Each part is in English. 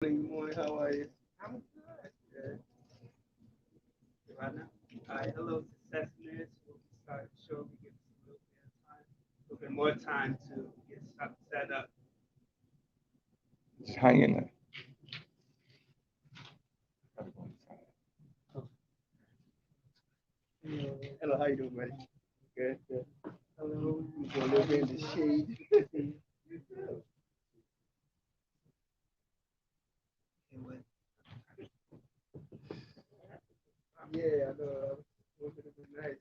Good morning. How are you? I'm good. Good. Right now. All right. Hello, success minutes. We'll start the show. We give us a little bit of time, a little bit more time to get stuff set up. Just hang in there. Hello. How you doing, buddy? Good. Good. Hello. You go a little bit in the shade. You too. Yeah, I know. A little bit of a nice.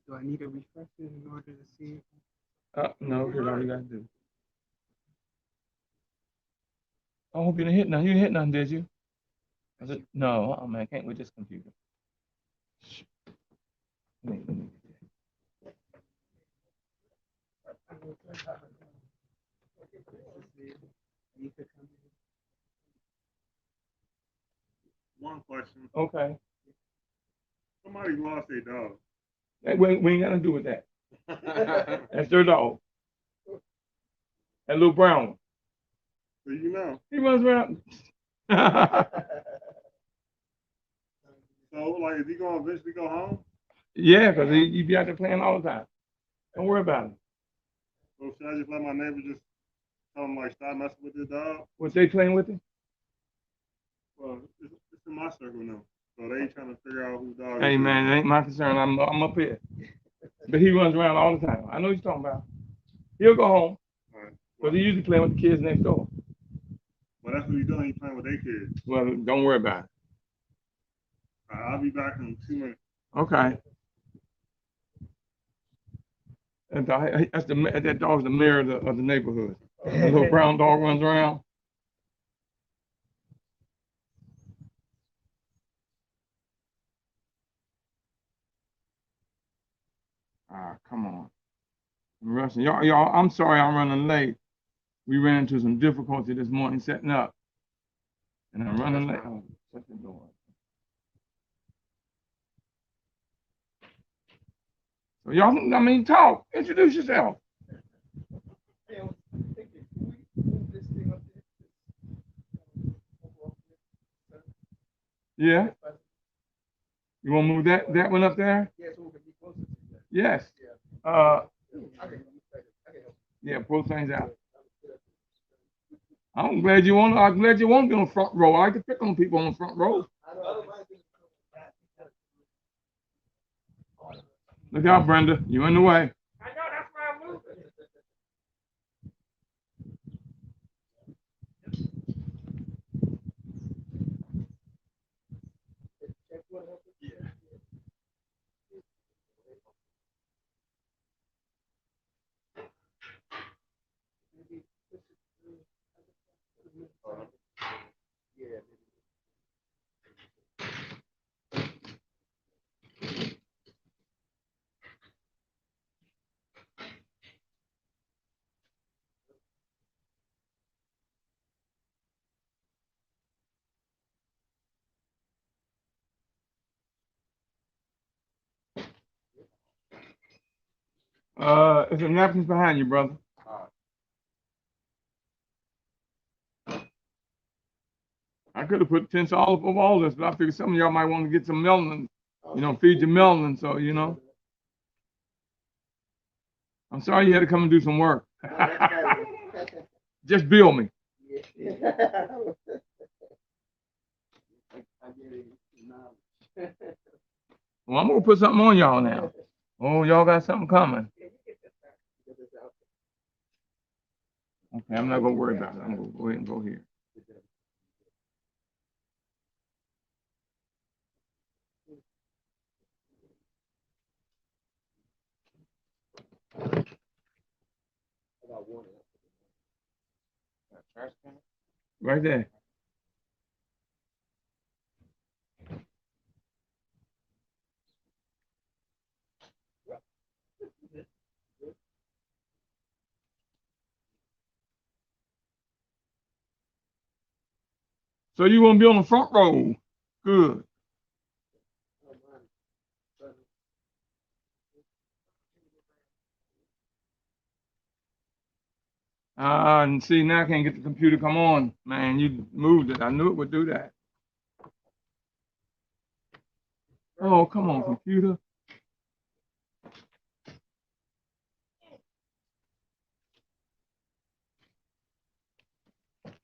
Do I need a refresher in order to see? No, here's all you gotta do. I hope you didn't hit nothing. You didn't hit nothing, did you? Was it? No, oh man, can't with this computer. Let me One question. Okay. Somebody lost their dog. Hey, we ain't got to do with that. That's their dog. That little brown one. So you know. He runs around. So, like, is he going to eventually go home? Yeah, because he be out there playing all the time. Don't worry about it. So should I just let my neighbor just tell him, like, stop messing with this dog? Was they playing with him? Well, it's in my circle now. So they trying to figure out who dog Hey, it is. man, it ain't my concern. I'm up here. But he runs around all the time. I know what you're talking about. He'll go home. Right. Because he usually playing with the kids next door. Well, that's what he's doing. He's playing with their kids. Well, don't worry about it. I'll be back in 2 minutes. Okay. That dog's the mayor of the neighborhood. The little brown dog runs around. Come on. Rushing. Y'all, I'm sorry I'm running late. We ran into some difficulty this morning setting up. And I'm running late. Oh, shut the door. So y'all, I mean, talk. Introduce yourself. Yeah. You want to move that one up there? Yes. Yeah, pull things out. I'm glad you want to be on the front row. I can pick on people on the front row. Look out, Brenda. You in the way. I know, that's why I'm moving. It's some napkins behind you, brother. I could have put tinsel all over all this, but I figured some of y'all might want to get some melanin, feed your melanin, so, I'm sorry you had to come and do some work. Just bill me. Well, I'm going to put something on y'all now. Oh, y'all got something coming. Okay, I'm not going to worry about it. I'm going to go ahead and go here. Right there. So you want to be on the front row? Good. And see, now I can't get the computer. Come on, man. You moved it. I knew it would do that. Oh, come on, computer.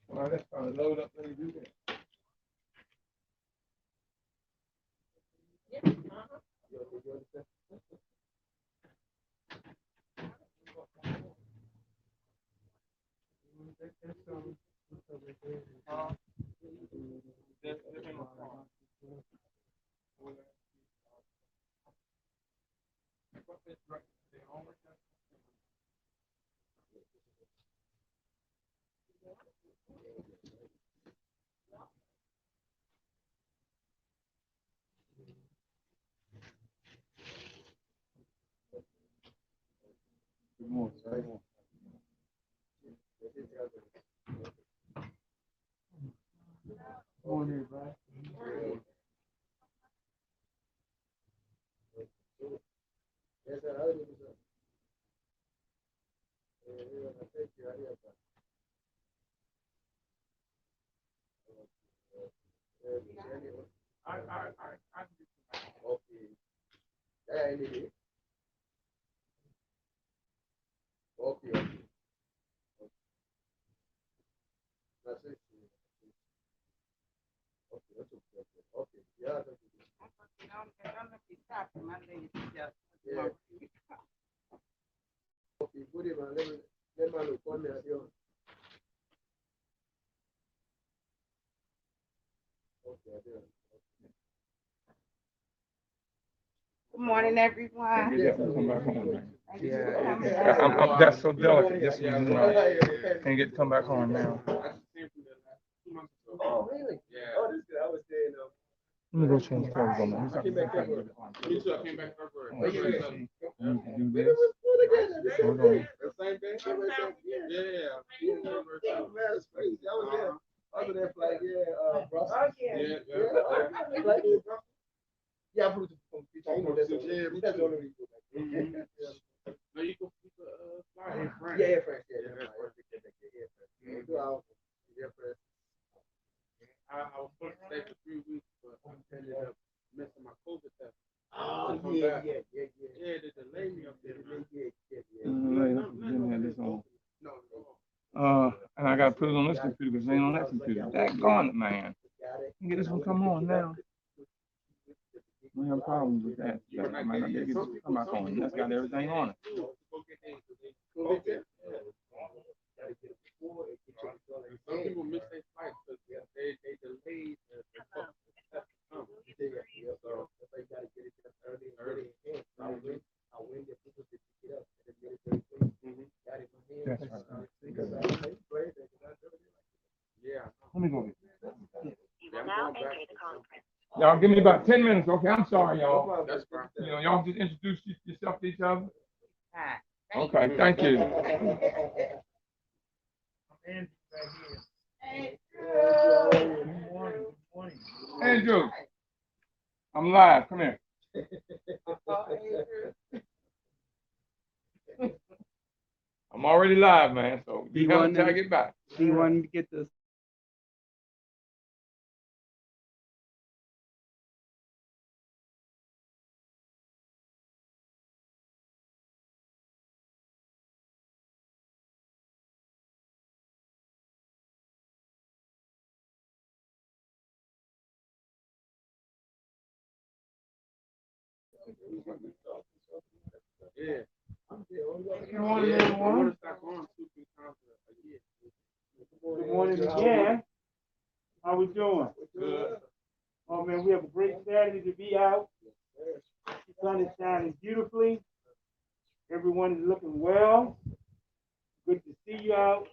Well, let's try to load up. Let me do that. Good morning. Good morning, everybody. Good morning, everyone. Come back home, man. That's so delicate. This is can't get to come back home now. Oh, really? Yeah. Oh, this is good. I was saying, Let me go change clothes on. I came back February. Me too. I came back February. Oh, Yeah. I need to do We this. was Hold on. the same day. Yeah. Oh, man, that's crazy. I was there. I was there for like, Brussels. Yeah. Like, yeah, I flew to that's the only reason. No, you can fly in France. Yeah, France. I was supposed to stay for 3 weeks, but I ended up missing my COVID test. Oh, Yeah, yeah. they delayed me up there. Didn't have this on. No. And I gotta put it on this computer because it ain't on that computer. Daggone it, man. Get this one come on now. We have problems with that. I might not be able to get this one come back on. That's got everything on it. Some people miss their flight because they delayed the test to come. That's right. Yeah. Let me go get it. Now entering the conference. Y'all give me about 10 minutes, okay? I'm sorry, y'all. That's fine. Y'all just introduce yourself to each other. Hi. Okay, thank you. Andrew, I'm live. Come here. I'm already live, man. So you have to get back. Do you want to get this? Yeah. Good morning, I everyone. want to start going 2-3 times a year. Good morning again. How we doing? Good. Oh man, we have a great Saturday to be out. The sun is shining beautifully. Everyone is looking well. Good to see you out.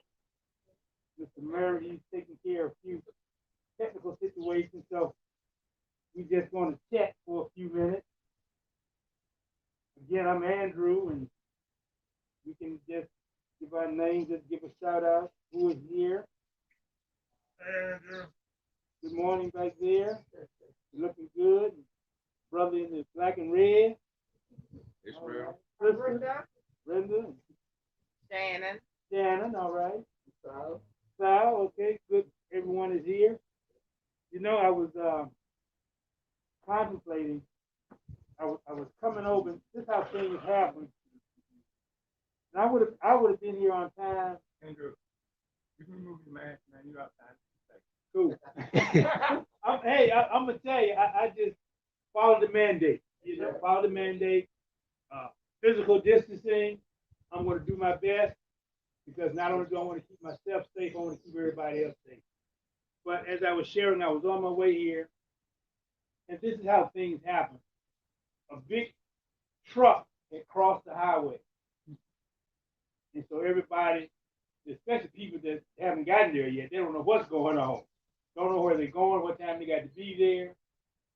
Mr. Murry, he's taking care of a few technical situations, so we're just going to chat for a few minutes. Again, I'm Andrew, and we can just give our names, just give a shout out. Who is here? Andrew. Good morning back there. You're looking good. Brother in the black and red. Israel. Brenda. Shannon. Shannon, all right. Sal. Sal, okay, good. Everyone is here. You know, I was contemplating. I was coming over. This is how things happen. And I would have been here on time. Andrew, you can remove your mask, man. You outside. Cool. I'm gonna tell you, I just follow the mandate. You know, follow the mandate. Physical distancing. I'm gonna do my best because not only do I want to keep myself safe, I want to keep everybody else safe. But as I was sharing, I was on my way here, and this is how things happen. A big truck had crossed the highway, and so everybody, especially people that haven't gotten there yet, they don't know what's going on. Don't know where they're going, what time they got to be there.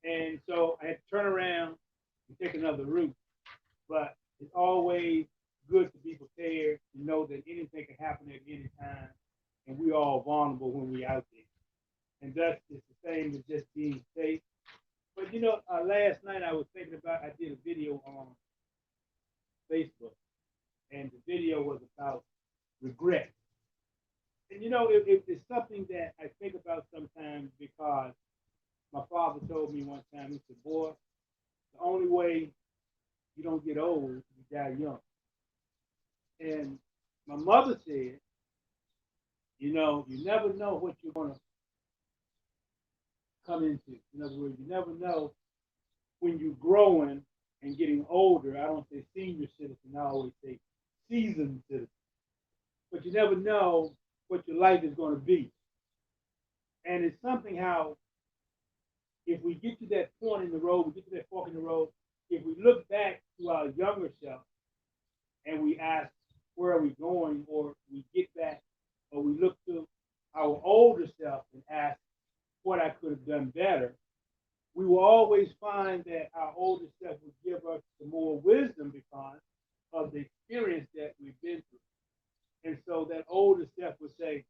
And so I had to turn around and take another route. But it's always good to be prepared to know that anything can happen at any time. And we're all vulnerable when we're out there. And thus, it's the same as just being safe. But you know, last night I was thinking about, I did a video on Facebook. And the video was about regret. And you know, it's something that I think about sometimes because my father told me one time, he said, boy, the only way you don't get old is you die young. And my mother said, you know, you never know what you're going to come into. In other words, you never know when you're growing and getting older. I don't say senior citizen, I always say seasoned citizen. But you never know what your life is going to be. And it's something how, if we get to that point in the road, we get to that fork in the road, if we look back to our younger self and we ask, where are we going? Or we get back, or we look to our older self and ask what I could have done better, we will always find that our older self will give us the more wisdom because of the experience that we've been through. And so that older self would say,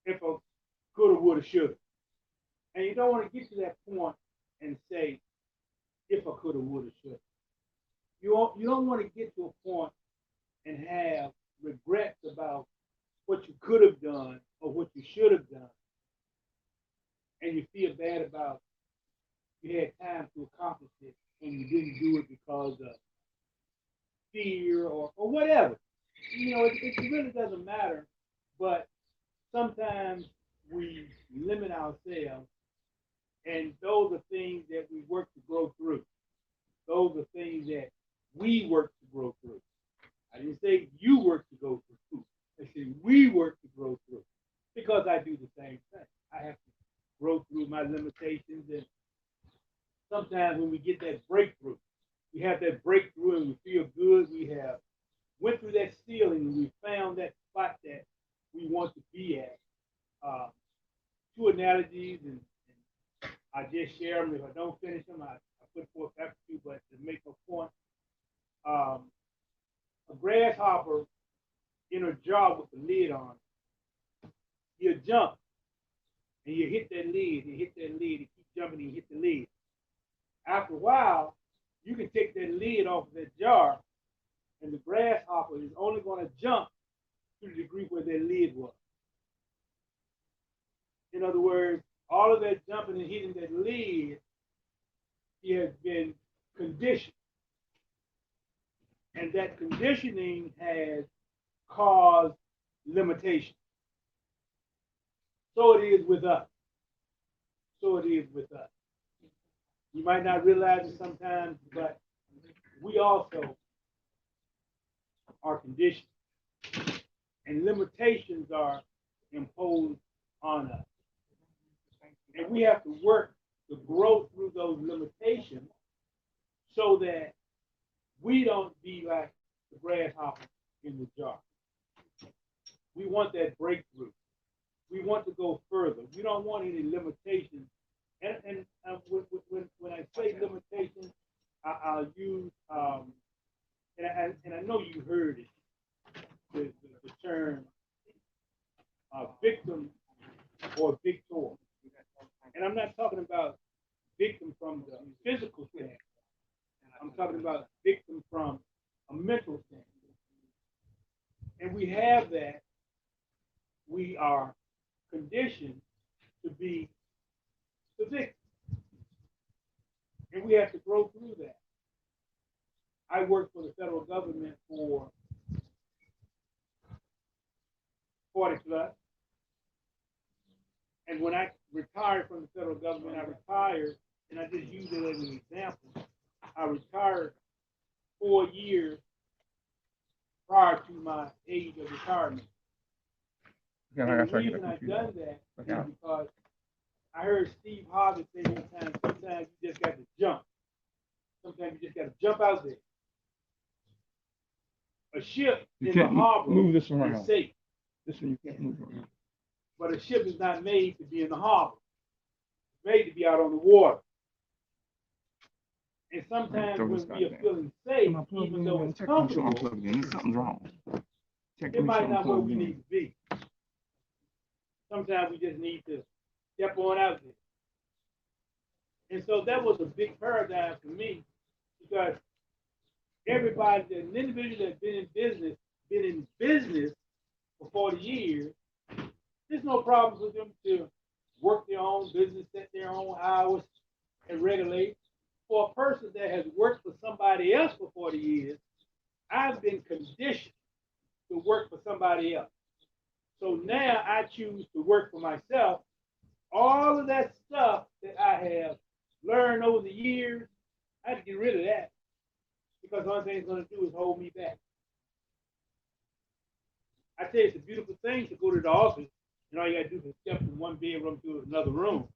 if I coulda, woulda, shoulda. And you don't want to get to that point and say, if I coulda, woulda, shoulda. You don't want to get to a point and have regrets about what you could have done or what you should have done. And you feel bad about you had time to accomplish it and you didn't do it because of fear or whatever. You know, it really doesn't matter, but sometimes we limit ourselves, and those are things that we work to grow through. Those are things that we work to grow through. I didn't say you work to go through. I said we work to grow through because I do the same thing. I have to grow through my limitations, and sometimes when we get that breakthrough, we have that breakthrough and we feel good. We have went through that ceiling and we found that spot that we want to be at. Two analogies, and I just share them. If I don't finish them, I put forth after two, but to make a point, a grasshopper in a jar with the lid on, he'll jump and you hit that lid, you keep jumping, and you hit the lid. After a while, you can take that lid off of that jar, and the grasshopper is only going to jump to the degree where that lid was. In other words, all of that jumping and hitting that lid, he has been conditioned. And that conditioning has caused limitation. So it is with us. So it is with us. You might not realize it sometimes, but we also are conditioned. And limitations are imposed on us. And we have to work to grow through those limitations so that we don't be like the grasshopper in the jar. We want that breakthrough. We want to go further. We don't want any limitations. And when I say limitations, I'll use, and I know you heard it, the term victim or victor. And I'm not talking about victim from the physical standpoint. I'm talking about victim from a mental standpoint. and we have that, we are conditioned to be the victim. And we have to grow through that. I worked for the federal government for 40 plus. And when I retired from the federal government, I retired, and I just use it as an example. I retired 4 years prior to my age of retirement. Yeah, And I the gotta reason I've done that is because I heard Steve Harvey say one time, sometimes you just got to jump. Sometimes you just got to jump out there. A ship You in the can't harbor move this is around. safe, This one you can't move around. but a ship is not made to be in the harbor. It's made to be out on the water. And sometimes when we are feeling safe, even though it's comfortable, Something's wrong. it might not where we need to be. Sometimes we just need to step on out there. And so that was a big paradigm for me, because everybody, an individual that's been in business for 40 years, there's no problem with them to work their own business, set their own hours, and regulate. For a person that has worked for somebody else for 40 years, I've been conditioned to work for somebody else. So now I choose to work for myself. All of that stuff that I have learned over the years, I have to get rid of that, because the only thing it's going to do is hold me back. I tell you, it's a beautiful thing to go to the office, and all you got to do is step from one bedroom to another room.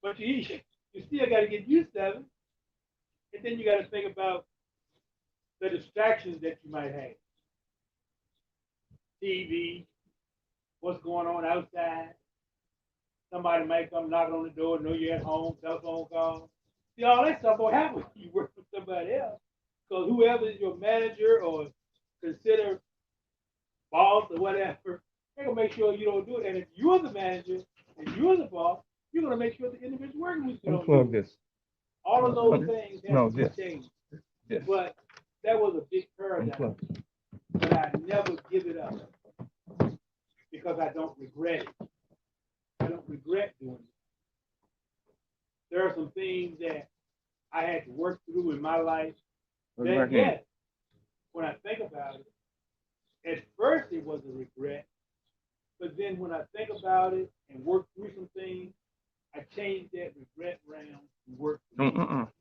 But you still got to get used to it. And then you got to think about the distractions that you might have. TV, what's going on outside. Somebody might come knocking on the door, know you're at home, telephone call. See, all that stuff don't happen when you work for somebody else. Because whoever is your manager or consider boss or whatever, they're going to make sure you don't do it. And if you're the manager and you're the boss, you're going to make sure the individual working with you don't Unplug do it. this. All of those things have to change. Yes. But that was a big paradigm. But I never give it up, because I don't regret it. I don't regret doing it. There are some things that I had to work through in my life that, yes, when I think about it, at first it was a regret, but then when I think about it and work through some things, I changed that regret around and work through it.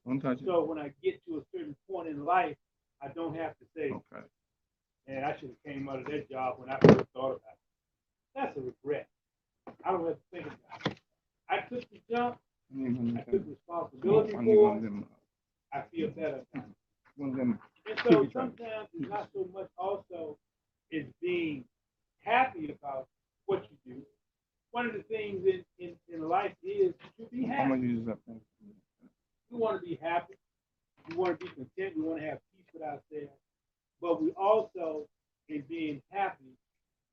Don't touch it. So when I get to a certain point in life, I don't have to say, Okay. and I should have came out of that job when I first thought about it. That's a regret. I don't have to think about it. I took the jump. I took responsibility for it. I feel better now. And so sometimes it's not so much also is being happy about what you do. One of the things in life is to be happy. I'm gonna use that thing. We want to be happy. We want to be content. We want to have peace with ourselves. But we also, in being happy,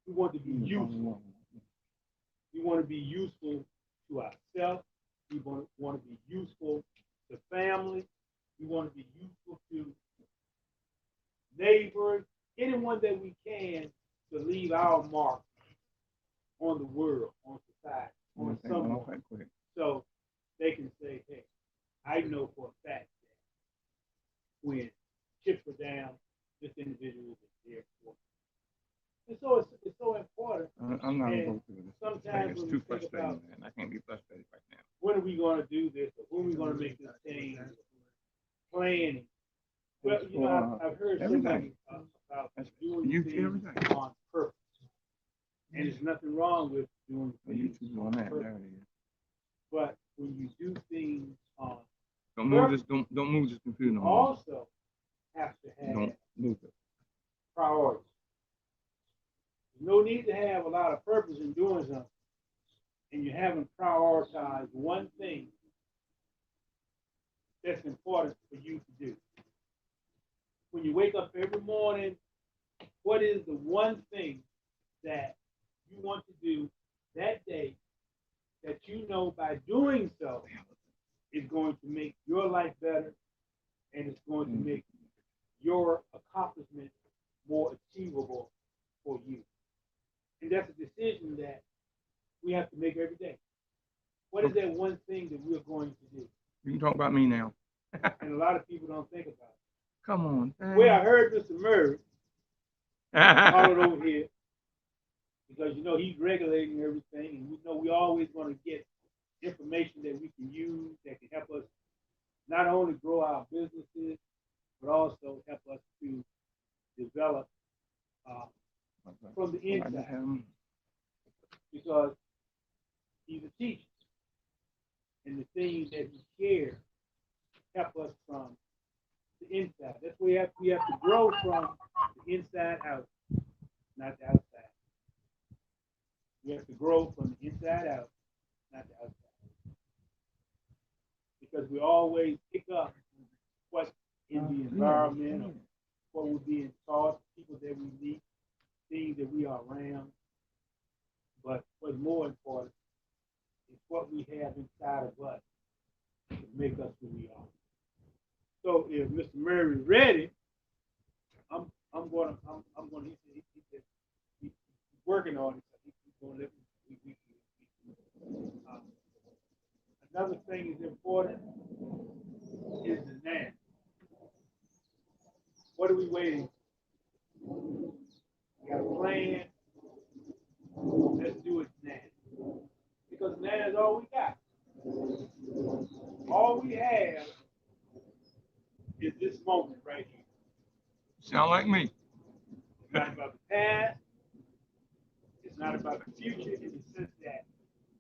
we want to be useful. We want to be useful to ourselves. We want to be useful to family. We want to be useful to neighbors, anyone that we can, to leave our mark on the world, on society, on someone. So they can say, hey, I know for a fact that when chips were down, this individual was there for me. And so it's so important. I'm not going to go through this. Sometimes It's too frustrating, man. I can't be frustrated right now. When are we going to do this? Or when are we going to make this change? Planning. Well, you know, I've heard so many about doing things on purpose. And there's nothing wrong with doing things on purpose. But when you do things on don't move this. Don't move this computer. You also have to have don't move it. Priorities. There's no need to have a lot of purpose in doing something, and you haven't prioritized one thing that's important for you to do. When you wake up every morning, what is the one thing that you want to do that day that you know by doing so is going to make your life better, and it's going to make your accomplishment more achievable for you. And that's a decision that we have to make every day. What is that one thing that we're going to do? You can talk about me now. And a lot of people don't think about it. Come on. Well, I heard Mr. Murry calling over here because, you know, he's regulating everything. And we know we always want to get information that we can use that can help us not only grow our businesses, but also help us to develop from the inside. Because he's a teacher. And the things that he shares help us from the inside. That's where we have to grow from the inside out, not the outside. We have to grow from the inside out, not the outside. Because we always pick up what's in the environment, or what we're being taught, people that we meet, things that we are around. But what's more important is what we have inside of us to make us who we are. So if Mr. Murry is ready, I'm going. He's working on it. He's going to let me. Another thing is important is the now. What are we waiting for? We got a plan. Let's do it now. Because now is all we got. All we have is this moment right here. Sound like me. It's not about the past. It's not about the future in the sense that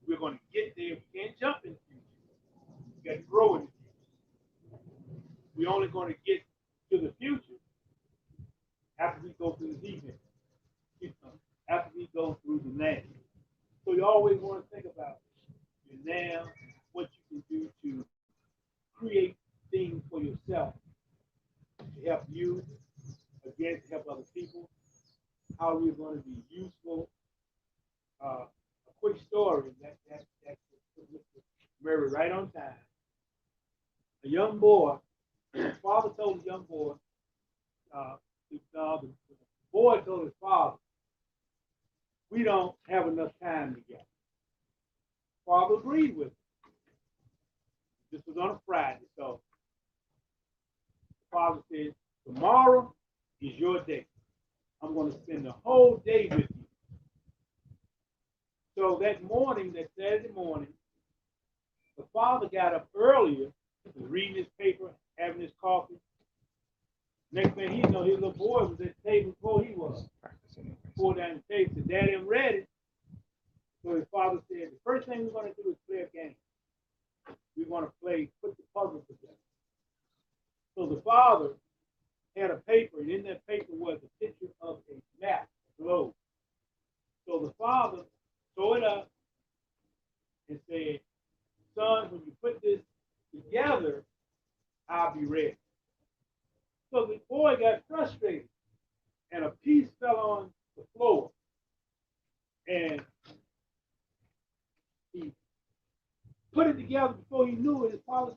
we're going to get there. We can't jump in the future. We got to grow in the future. We're only going to get to the future after we go through the deep end. After we go through the now. So you always want to think about your now, what you can do to create things for yourself to help you, again, to help other people, how we're going to be useful. A quick story that's Murry right on time. A young boy, father told the young boy, the boy told his father, we don't have enough time together. Father agreed with him. This was on a Friday, so the father said, tomorrow is your day. I'm going to spend the whole day with you. So that morning, that Saturday morning, the father got up earlier, was reading his paper, having his coffee. Next thing he know, his little boy was at the table before he was. Pulled down the table, said, Daddy, I'm ready. So his father said, the first thing we're going to do is play a game. We're going to put the puzzle together. So the father had a paper, and in that paper was a picture of a map, a globe. So the father tore it up and said, son, when you put this together, I'll be ready. So the boy got frustrated, and a piece fell on the floor. And he put it together before he knew it. His father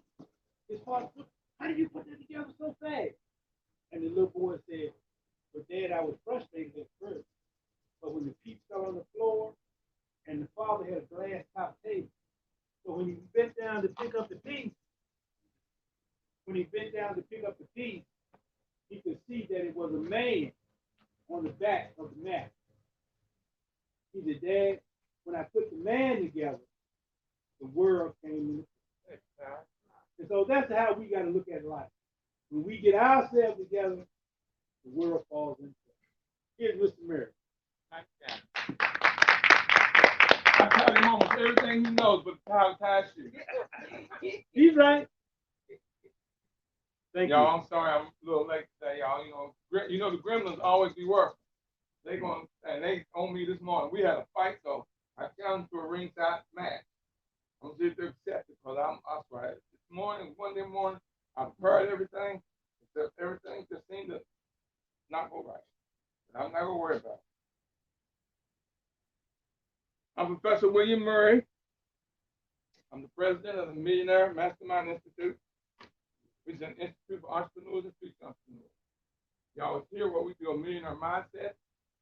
said, how did you put that together so fast? And the little boy said, but Dad, I was frustrated at first. But when the piece fell on the floor, and the father had a glass top table, so when he bent down to pick up the piece, he could see that it was a man on the back of the map. He said, Dad, when I put the man together, the world came in. And so that's how we got to look at life. When we get ourselves together, the world falls into it. Here's Mr. Murry. I tell him almost everything he knows, but how ties you. He's right. Thank y'all, you. I'm sorry I'm a little late today, y'all. You know the Gremlins always be working. They owe me this morning. We had a fight, so I challenged to a ringside match. I'm just to accept it because I'm right. This morning, Monday morning, I prepared everything, except everything just seemed to not go right. And I'm not gonna worry about it. I'm Professor William Murry. I'm the president of the Millionaire Mastermind Institute, which is an institute for entrepreneurs and future entrepreneurs. Y'all hear what we do, a millionaire mindset,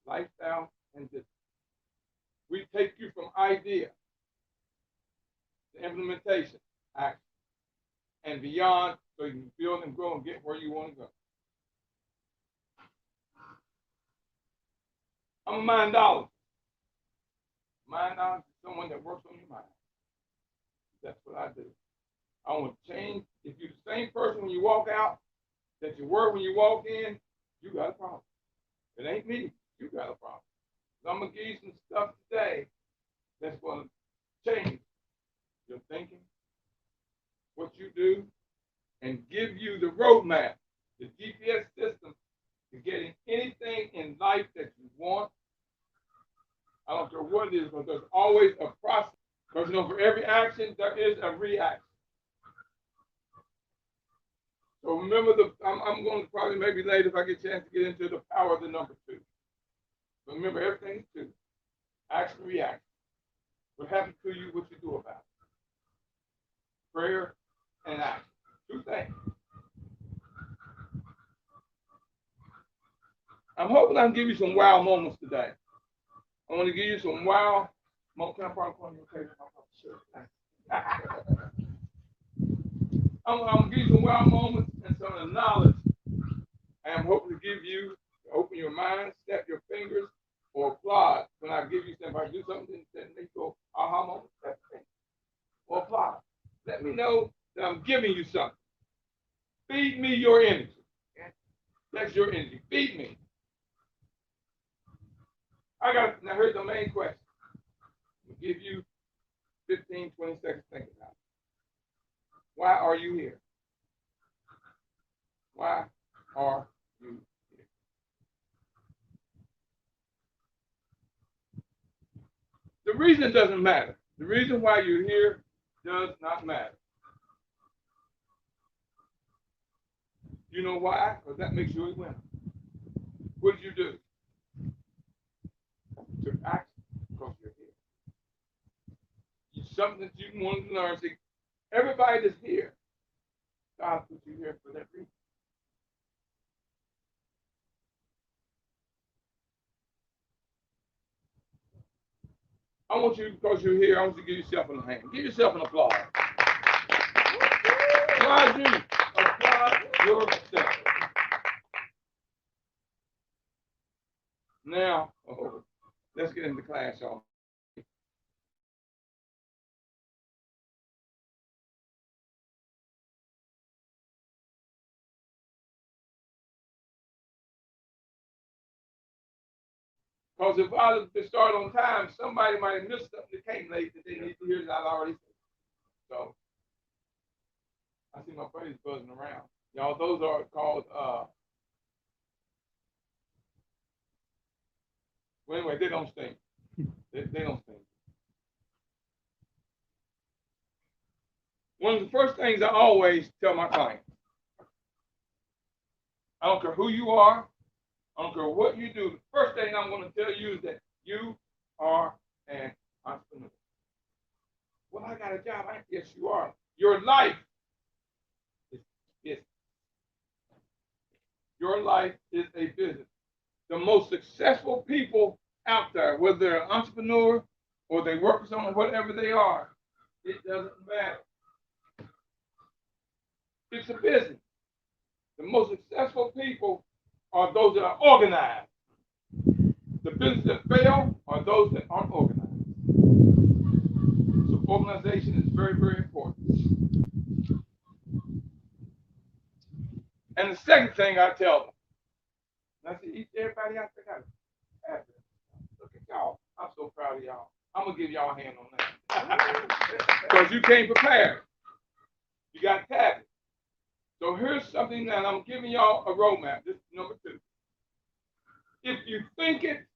lifestyle, and business. We take you from idea to implementation, action, and beyond so you can build and grow and get where you want to go. I'm a mindologist. Mindologist is someone that works on your mind. That's what I do. I want to change. If you're the same person when you walk out that you were when you walk in, you got a problem. It ain't me. You got a problem. So I'm going to give you some stuff today that's going to change your thinking, what you do, and give you the roadmap, the GPS system to getting anything in life that you want. I don't care what it is, but there's always a process. Because you know, for every action, there is a reaction. So remember, I'm going to probably maybe later if I get a chance to get into the power of the number 2. But remember, everything is 2. Action, reaction. What happens to you, what you do about it. Prayer and action. 2 things. I'm hoping I can give you some wow moments today. I want to give you some wow moments. Can I borrow your table? Sure. I'm going to give you some wow moments and some of the knowledge. I'm hoping to give you, to open your mind, snap your fingers, or applaud. When I give you something, if I do something that makes you go, aha moment, that's the thing. Or applaud. Let me know that I'm giving you something. Feed me your energy. That's your energy. Feed me. Now here's the main question. I'll give you 15, 20 seconds to think about it. Why are you here? Why are you here? The reason doesn't matter. The reason why you're here does not matter. You know why? Because that makes you a winner. What did you do? You took action because you're here. It's something that you wanted to learn. See, everybody that's here, God put you here for that reason. I want you, because you're here, I want you to give yourself a hand. Give yourself an applause. Applaud you. Applaud yourself. Now, let's get into class, y'all. Because if I was to start on time, somebody might have missed something that came late that they need to hear that I already said. So, I see my buddies buzzing around. Y'all, those are called, well, anyway, they don't stink. They don't stink. One of the first things I always tell my clients, I don't care who you are, I don't care what you do, the first thing I'm going to tell you is that you are an entrepreneur. Well, I got a job. Yes, you are. Your life is business. Your life is a business. The most successful people out there, whether they're an entrepreneur or they work for someone, whatever they are, it doesn't matter. It's a business. The most successful people are those that are organized. The businesses that fail are those that aren't organized. So organization is very, very important. And the second thing I tell them, and I say, everybody out there got it. Look at y'all. I'm so proud of y'all. I'm going to give y'all a hand on that. Because you came prepared. You got tablets. So here's something that I'm giving y'all a roadmap. This is number 2. If you think it,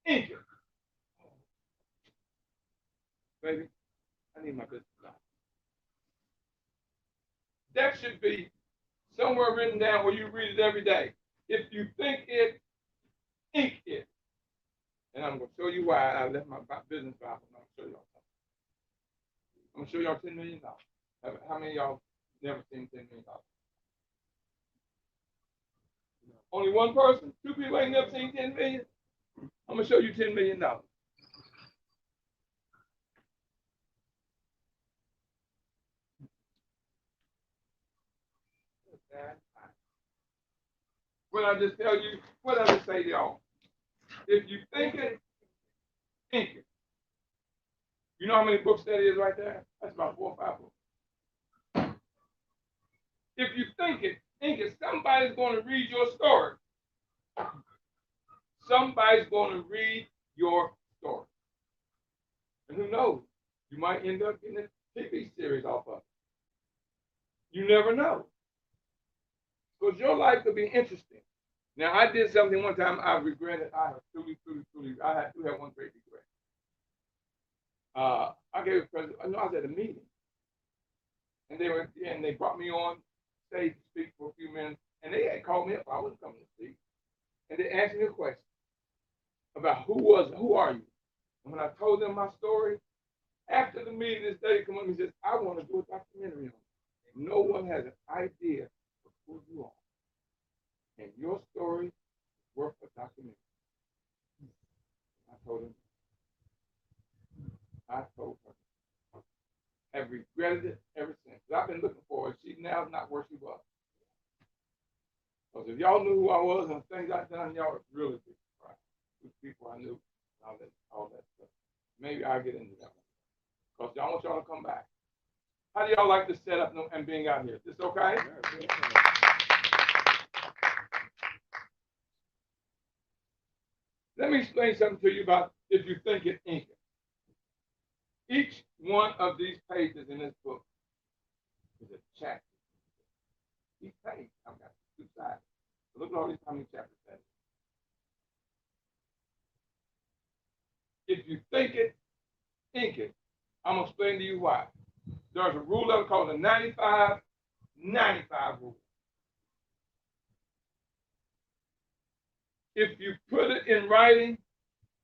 ink it. Baby, I need my business now. That should be somewhere written down where you read it every day. If you think it, ink it. And I'm going to show you why I left my business Bible. I'm going to show y'all something. I'm going to show y'all $10 million. How many of y'all never seen $10 million? Only one person? Two people ain't never seen 10 million? I'm going to show you $10 million. What I just tell you, what I just say to y'all? If you think it, think it. You know how many books that is right there? That's about 4 or 5 books. If you think it, somebody's going to read your story. Somebody's going to read your story. And who knows? You might end up getting a TV series off of it. You never know. Because your life could be interesting. Now, I did something one time I regretted. I have truly, I do have one great regret. I gave a present. I know I was at a meeting. And they brought me on stage to speak for a few minutes. And they had called me up. I wasn't coming to speak. And they asked me a question about who are you? And when I told them my story, after the meeting, this lady come up and says, I want to do a documentary on you. No one has an idea of who you are. And your story is worth a documentary. I told her. I've regretted it ever since. I've been looking for her. She now is not where she was. Because if y'all knew who I was and things I've done, y'all would really be surprised. With people I knew, all that stuff. Maybe I'll get into that one. Because y'all want y'all to come back. How do y'all like the setup and being out here? Is this okay? Let me explain something to you about if you think it, ink it. Each one of these pages in this book is a chapter. Each page, I've got 2 sides. So look at all these, how many chapters that is. If you think it, ink it. I'm going to explain to you why. There's a rule of it called the 95-95 rule. If you put it in writing,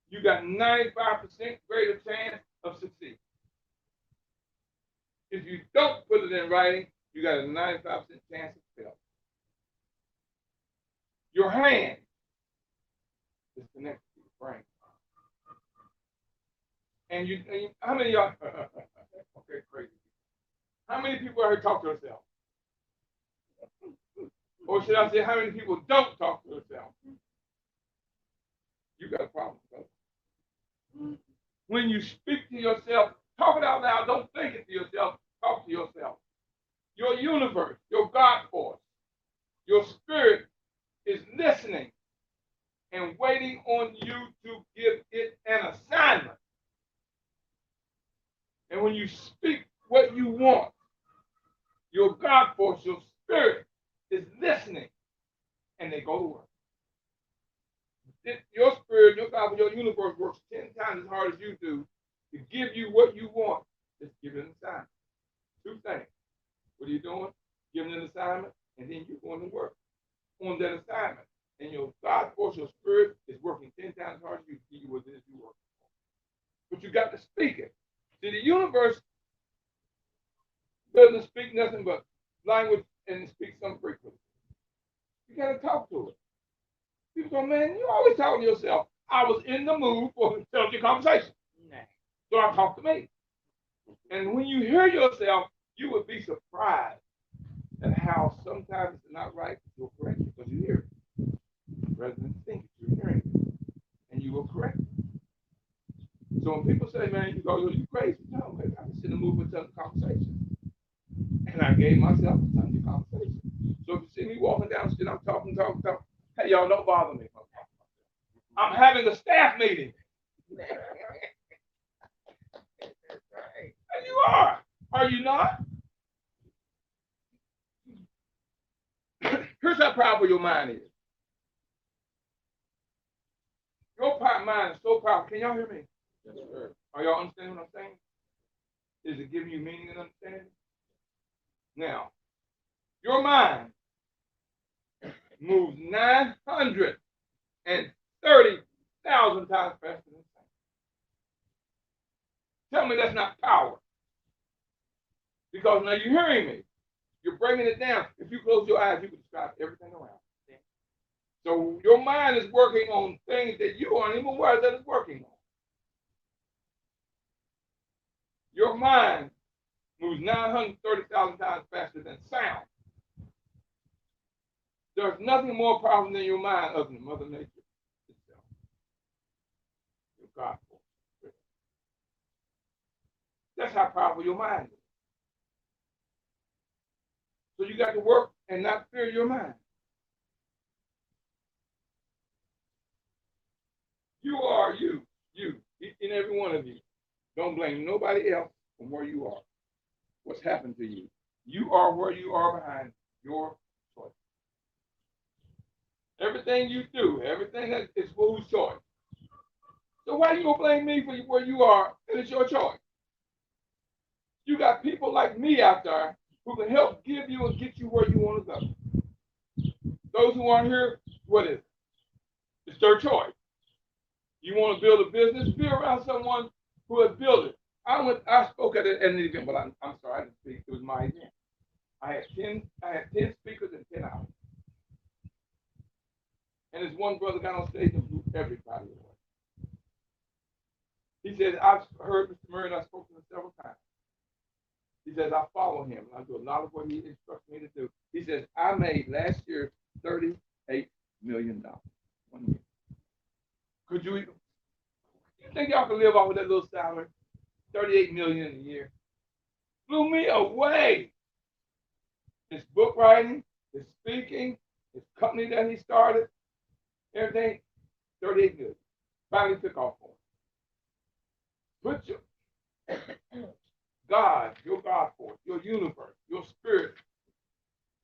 you got 95% greater chance of succeeding. If you don't put it in writing, you got a 95% chance of failure. Your hand is connected to your brain. And how many of y'all, okay, crazy. How many people out here talk to themselves? Or should I say, how many people don't talk to themselves? You got a problem, brother. When you speak to yourself, talk it out loud. Don't think it to yourself. Talk to yourself. Your universe, your God force, your spirit is listening and waiting on you to give it an assignment. And when you speak what you want, your God force, your spirit is listening, and they go to work. Your spirit, your God, your universe works 10 times as hard as you do to give you what you want. Just give it an assignment. 2 things. What are you doing? Giving an assignment, and then you're going to work on that assignment. And your God force, your spirit is working 10 times as hard as you to give you what it is you work for. But you got to speak it. See, the universe doesn't speak nothing but language and it speaks some frequency. You got to talk to it. People go, man, you always talk to yourself. I was in the mood for an intelligent conversation. So I talk to me. And when you hear yourself, you would be surprised at how sometimes it's not right, but you'll correct it because you hear it. Rather than think it, you're hearing it. And you will correct it. So when people say, man, you crazy. No, man, I'm just in the mood for an intelligent conversation. And I gave myself a intelligent conversation. So if you see me walking down the street, I'm talking. Hey, y'all, don't bother me. I'm having a staff meeting. And you are. Are you not? Here's how powerful your mind is. Your mind is so powerful. Can y'all hear me? Yes, sir. Are y'all understanding what I'm saying? Is it giving you meaning and understanding? Now, your mind moves 930,000 times faster than sound. Tell me that's not power. Because now you're hearing me. You're breaking it down. If you close your eyes, you can describe everything around. So your mind is working on things that you aren't even aware that it's working on. Your mind moves 930,000 times faster than sound. There's nothing more powerful than your mind other than Mother Nature itself. Your God force. That's how powerful your mind is. So you got to work and not fear your mind. You are you, each and every one of you. Don't blame nobody else from where you are. What's happened to you? You are where you are behind your choice. Everything you do, everything that is whose choice. So why you gonna blame me for where you are? And it's your choice. You got people like me out there who can help give you and get you where you want to go. Those who aren't here, what is it? It's their choice. You want to build a business? Be around someone who has built it. I spoke at an event, but I'm sorry, I didn't speak. It was my event. I had 10 speakers in 10 hours. And this one brother got on stage and blew everybody away. He said, I've heard Mr. Murry, and I spoke to him several times. He says, I follow him, and I do a lot of what he instructs me to do. He says, I made last year $38 million. 1 year. Could you think y'all can live off of that little salary? $38 million a year. Blew me away. His book writing, his speaking, his company that he started, everything, $38 million. Finally took off for him. Put your God, your God force, your universe, your spirit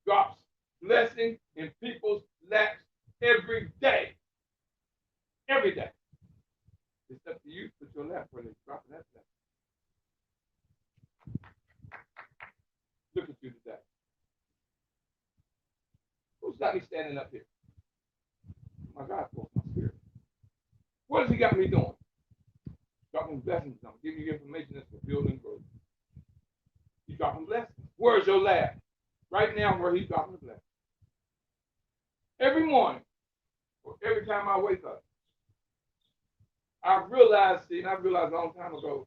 drops blessing in people's laps every day. Every day. It's up to you to put your lap where they drop that lap. Look at you today. Who's got me standing up here? My God force, my spirit. What has he got me doing? Dropping blessings on, giving you information that's for building growth. He's dropping blessings. Where's your lab? Right now, where he's dropping the blessings. Every morning, or every time I wake up, I realized a long time ago,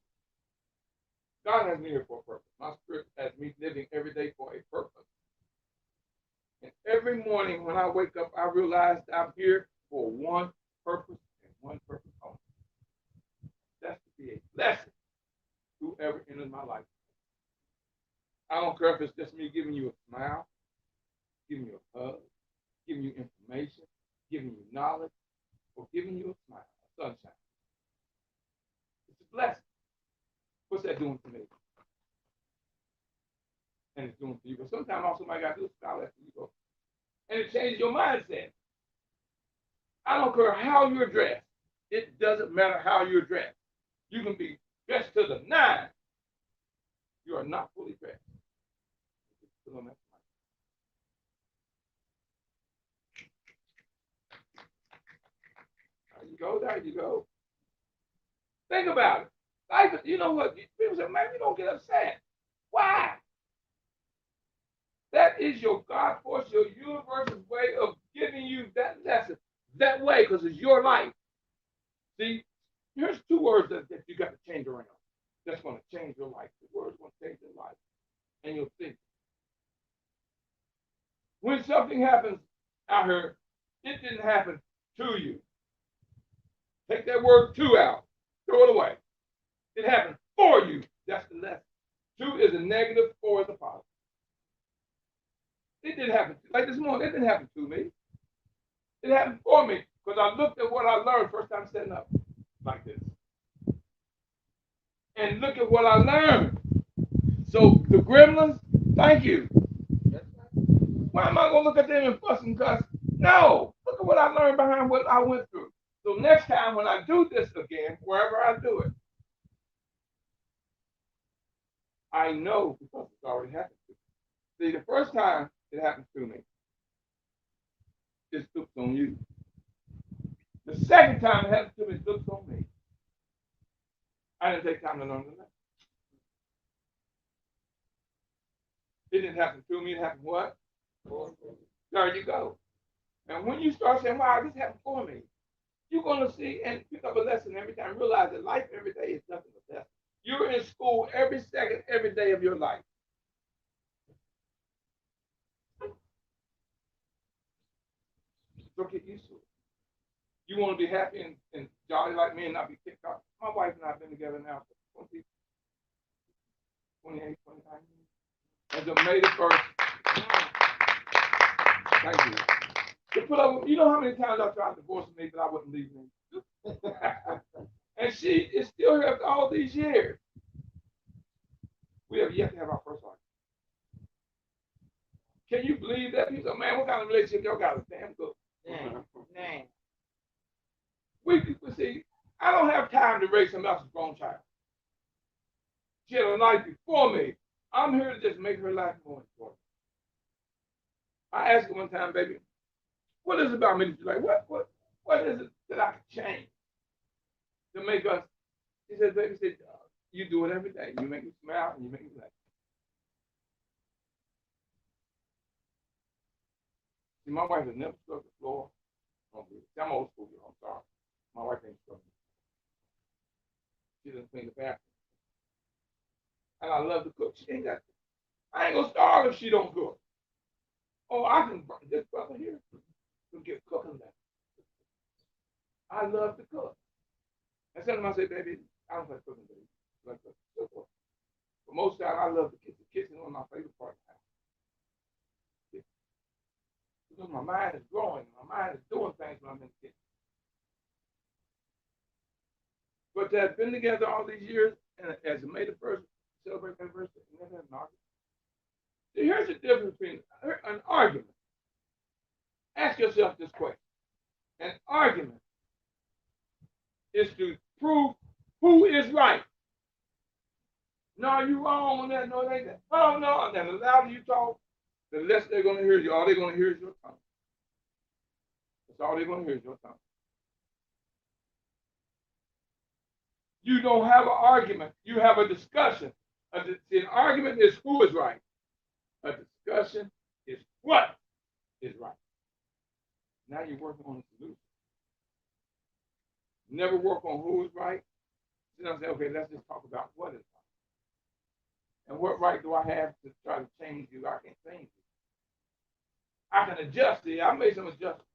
God has me here for a purpose. My spirit has me living every day for a purpose. And every morning when I wake up, I realize I'm here for one purpose and one purpose only. That's to be a blessing to whoever enters my life. I don't care if it's just me giving you a smile, giving you a hug, giving you information, giving you knowledge, or giving you a smile, a sunshine. It's a blessing. What's that doing for me? And it's doing for you. But sometimes all somebody got to do is smile after you go. And it changes your mindset. I don't care how you're dressed. It doesn't matter how you're dressed. You can be dressed to the nines. You are not fully dressed. There you go, there you go. Think about it. Life, you know what? People say, man, you don't get upset. Why? That is your God force, your universe's way of giving you that lesson that way, because it's your life. See, here's 2 words that you got to change around. That's going to change your life. The word's going to change your life and your thinking. When something happens out here, it didn't happen to you. Take that word to out. Throw it away. It happened for you. That's the lesson. 2 is a negative, 4 is a positive. It didn't happen. Like this morning, it didn't happen to me. It happened for me because I looked at what I learned first time setting up like this. And look at what I learned. So the gremlins, thank you. Why am I going to look at them and fuss and cuss? No. Look at what I learned behind what I went through. So next time when I do this again, wherever I do it, I know because it's already happened to me. See, the first time it happened to me, it looks on you. The second time it happened to me, it looks on me. I didn't take time to learn the lesson. It didn't happen to me, it happened what? There you go. And when you start saying, wow, this happened for me, you're going to see and pick up a lesson every time. Realize that life every day is nothing but death. You're in school every second, every day of your life. So get used to it. You want to be happy and jolly like me and not be kicked out. My wife and I have been together now for 28, 29 years. As of May the 1st. Thank you. To put up, you know how many times I tried to divorce me, but I wouldn't leave me. And she is still here after all these years. We have yet to have our first life. Can you believe that? People say, man, what kind of relationship y'all got? It's damn good. Name. We see, I don't have time to raise somebody else's grown child. She had a life before me. I'm here to just make her life more important. I asked her one time, baby, what is it about me that you like? What is it that I can change to make us? She said, baby, you do it every day. You make me smile and you make me laugh. See, my wife has never scrubbed the floor. I'm old school, I'm sorry. My wife ain't scrubbing. She doesn't clean the bathroom. And I love to cook. She ain't got to. I ain't gonna starve if she don't cook. Oh, I can this brother here can get cooking that. I love to cook. And sometimes I say, baby, I don't like cooking, baby. I like cooking. But most of the time, I love the kitchen. The kitchen is one of my favorite parts of the house. Because my mind is growing. My mind is doing things when I'm in the kitchen. But to have been together all these years, and as a May the 1st, celebrate my anniversary, and never had an argument. So here's the difference between an argument. Ask yourself this question. An argument is to prove who is right. No, you're wrong on that. No, it ain't that. Oh, no. And then the louder you talk, the less they're going to hear you. All they're going to hear is your tongue. That's all they're going to hear is your tongue. You don't have an argument. You have a discussion. See, an argument is who is right. A discussion is what is right. Now you're working on a solution. Never work on who is right. Then I say, okay, let's just talk about what is right. And what right do I have to try to change you? I can't change you. I can adjust. See, I made some adjustments.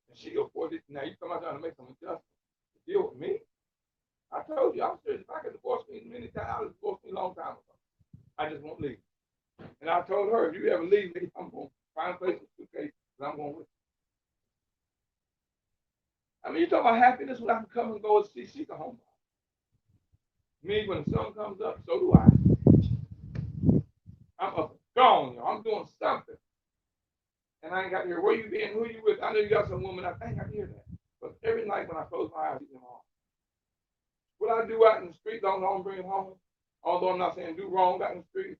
And she go for it. Now you come out trying to make some adjustments to deal with me. I told you, I'm serious. If I could divorce me many times, I would divorce me a long time ago. I just won't leave. And I told her, if you ever leave me, I'm going to find a place in suitcase, and I'm going with you. I mean, you talk about happiness when I can come and go and see. She's a homebody. Me, when the sun comes up, so do I. I'm up and gone, I'm doing something. And I ain't got to hear, where you been, who you with? I know you got some woman, I ain't got to hear that. But every night when I close my eyes, I keep them on. What I do out in the street, don't bring it home. Although I'm not saying do wrong out in the street.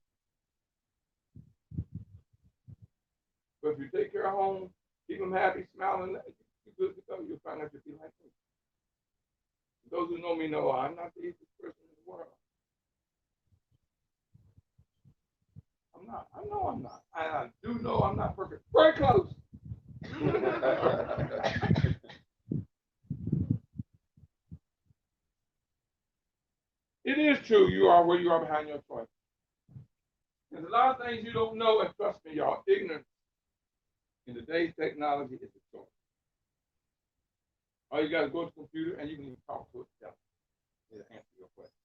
But if you take care of home, keep them happy, smiling, you're good to go. You'll find out you'll be like me. Those who know me know I'm not the easiest person in the world. I'm not. I know I'm not. I do know I'm not perfect. Very close. It is true you are where you are behind your choice. There's a lot of things you don't know, and trust me, y'all, ignorance in today's technology is a choice. All you got to go to the computer and you can even talk to it yourself. It'll answer your question.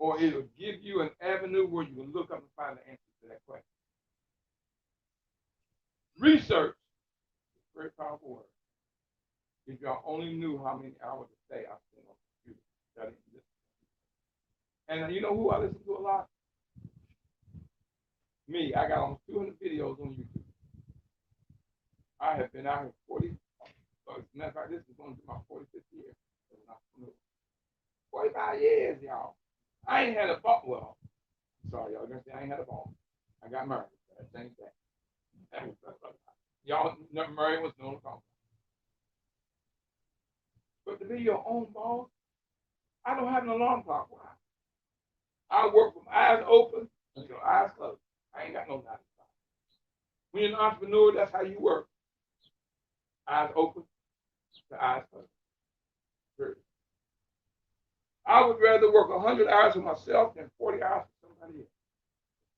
Or it'll give you an avenue where you can look up and find the answer to that question. Research is a very powerful word. If y'all only knew how many hours a day I spend on the computer studying this. And you know who I listen to a lot? Me. I got almost 200 videos on YouTube. I have been out here 40. As a matter of fact, this is going to be my 45th year. 45 years, y'all. I ain't had a ball. Well, sorry, y'all. Gonna say I ain't had a ball. I got married. Same thing. Y'all, Murry was known to call. But to be your own boss, I don't have an alarm clock. Why? I work from eyes open until eyes closed. I ain't got no 9 to 5. When you're an entrepreneur, that's how you work. Eyes open to eyes closed. Period. I would rather work 100 hours for myself than 40 hours for somebody else.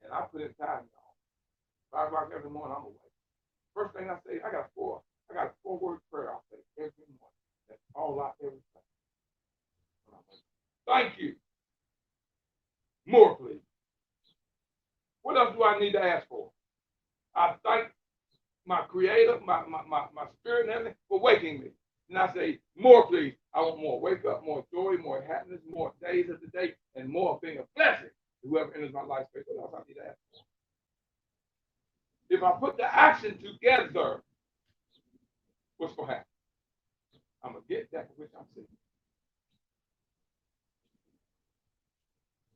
And I put in time, y'all. 5 o'clock every morning, I'm awake. First thing I say, I got a 4-word prayer I say every morning. That's all I ever say. Thank you. More, please. What else do I need to ask for? I thank my creator, my spirit and everything for waking me. And I say, more, please. I want more. Wake up, more joy, more happiness, more days of the day, and more being a blessing to whoever enters my life space. What else I need to ask for? If I put the action together, what's going to happen? I'm going to get that for which I'm seeking.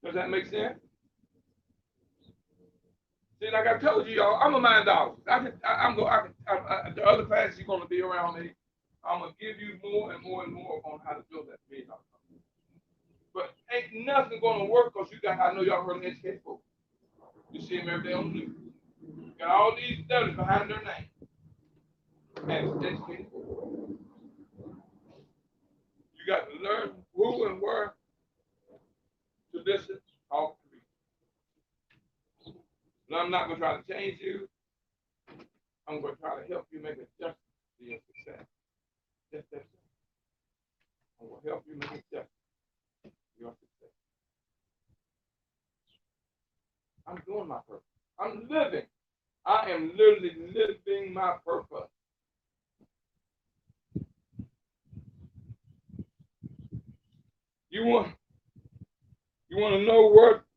Does that make sense? See, like I told you, y'all, I'm a mindologist. The other classes you're going to be around me, I'm going to give you more and more and more on how to build that $1 million company. But ain't nothing going to work because I know y'all heard of educated folks. You see them every day on the news. Got all these studies behind their name. And it's educated folks. You got to learn who and where to listen, talk, to read. And I'm not going to try to change you. I'm going to try to help you make adjustments to your success. Just that. I'm going to help you make adjustments to your success. I'm doing my purpose. I'm living. I am literally living my purpose. You want to know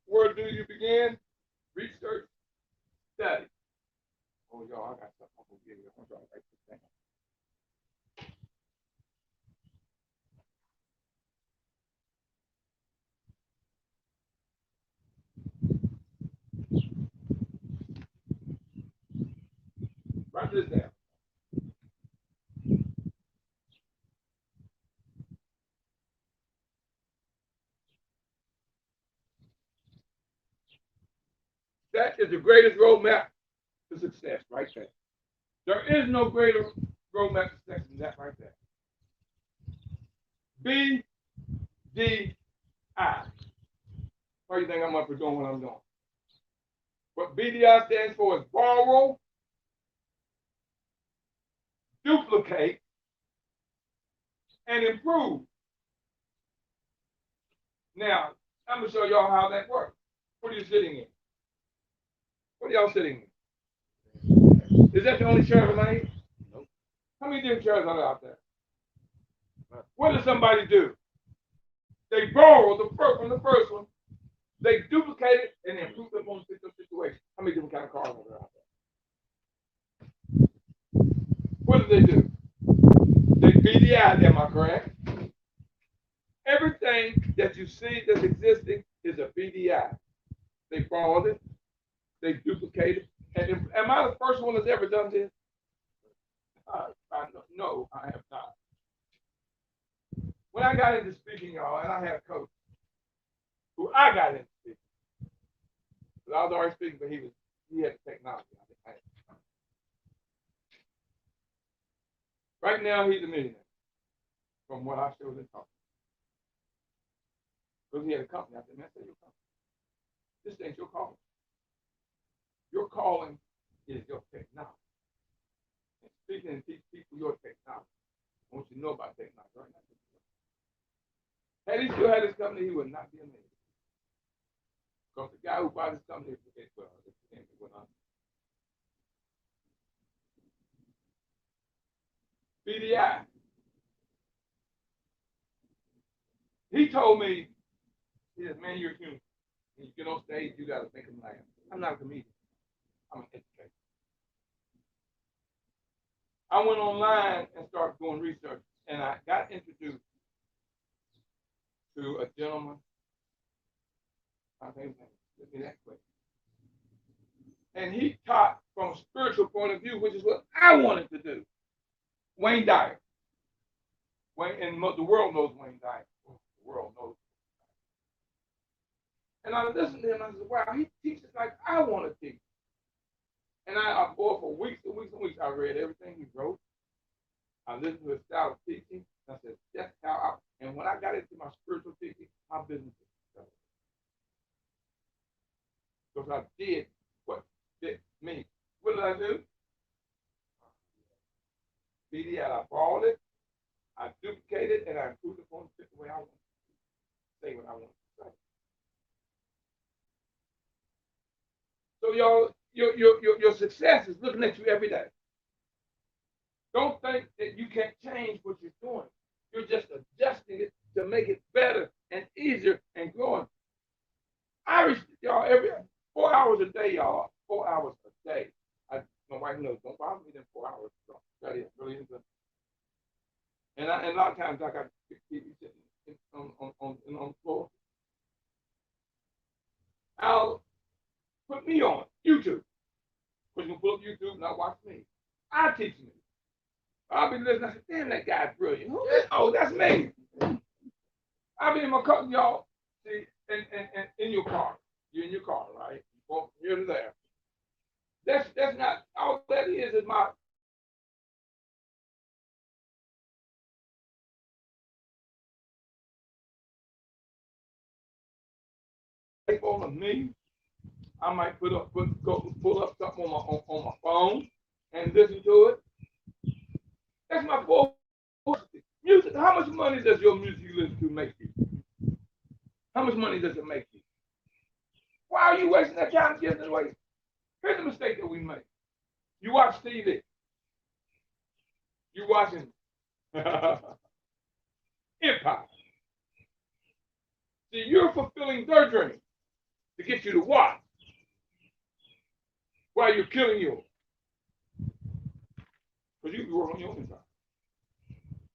where do you begin? Research, study. Oh, y'all, I got something I'm going to give you. I'm trying to write this down. Write this down. That is the greatest roadmap to success, right there. There is no greater roadmap to success than that right there. BDI. What do you think I'm up for doing what I'm doing? What BDI stands for is borrow, duplicate, and improve. Now, I'm going to show y'all how that works. What are you sitting in? What are y'all sitting in? Is that the only chair made? Nope. How many different chairs are out there? What does somebody do? They borrow from the first one, they duplicate it, and improve it on the situation. How many different kind of cars are there out there? What do? They BDI, am I correct? Everything that you see that's existing is a BDI. They borrowed it, they duplicated it. And am I the first one that's ever done this? No, I have not. When I got into speaking, y'all, and I had a coach who I got into speaking. But I was already speaking, but he had the technology. Right now, he's a millionaire, from what I showed him talking. Because he had a company. I said, man, that's your company. This ain't your calling. Your calling is your technology. And speaking and teach people your technology. I want you to know about technology right now. Had he still had his company, he would not be a millionaire. Because the guy who bought his company went on. BDI. He told me, he said, man, you're human. When you get on stage, you got to make them laugh. I'm not a comedian. I'm an educator. I went online and started doing research, and I got introduced to a gentleman. I think his name, that quick. And he taught from a spiritual point of view, which is what I wanted to do. Wayne Dyer. And the world knows Wayne Dyer. The world knows. And I listened to him and I said, wow, he teaches like I want to teach. And I bought for weeks and weeks and weeks. I read everything he wrote. I listened to his style of teaching. I said, that's how I, and when I got into my spiritual teaching, my business was because I did what fit me. What did I do? BD, I borrowed it, I duplicated it, and I improved it on the way I want to say what I want to say. So y'all, your success is looking at you every day. Don't think that you can't change what you're doing. You're just adjusting it to make it better and easier and growing. Y'all, every 4 hours a day, y'all. 4 hours a day. My wife knows, don't bother me in 4 hours. So that is really good. And a lot of times I got people sitting on the floor. I'll put me on YouTube. Because you can pull up YouTube and I'll watch me. I teach me. I'll be listening. I say, damn, that guy's brilliant. Who is? Oh, that's me. I'll be in my car, y'all. See, and in your car. You're in your car, right? You go from here to there. That's not all that is my iPhone of me. I might pull up something on my phone and listen to it. That's my full music. How much money does your music you listen to make you? How much money does it make you? Why are you wasting that time giving it away? Here's the mistake that we make. You watch TV. You watching Empire. See, you're fulfilling their dream to get you to watch while you're killing yours. Because you can work on your own time.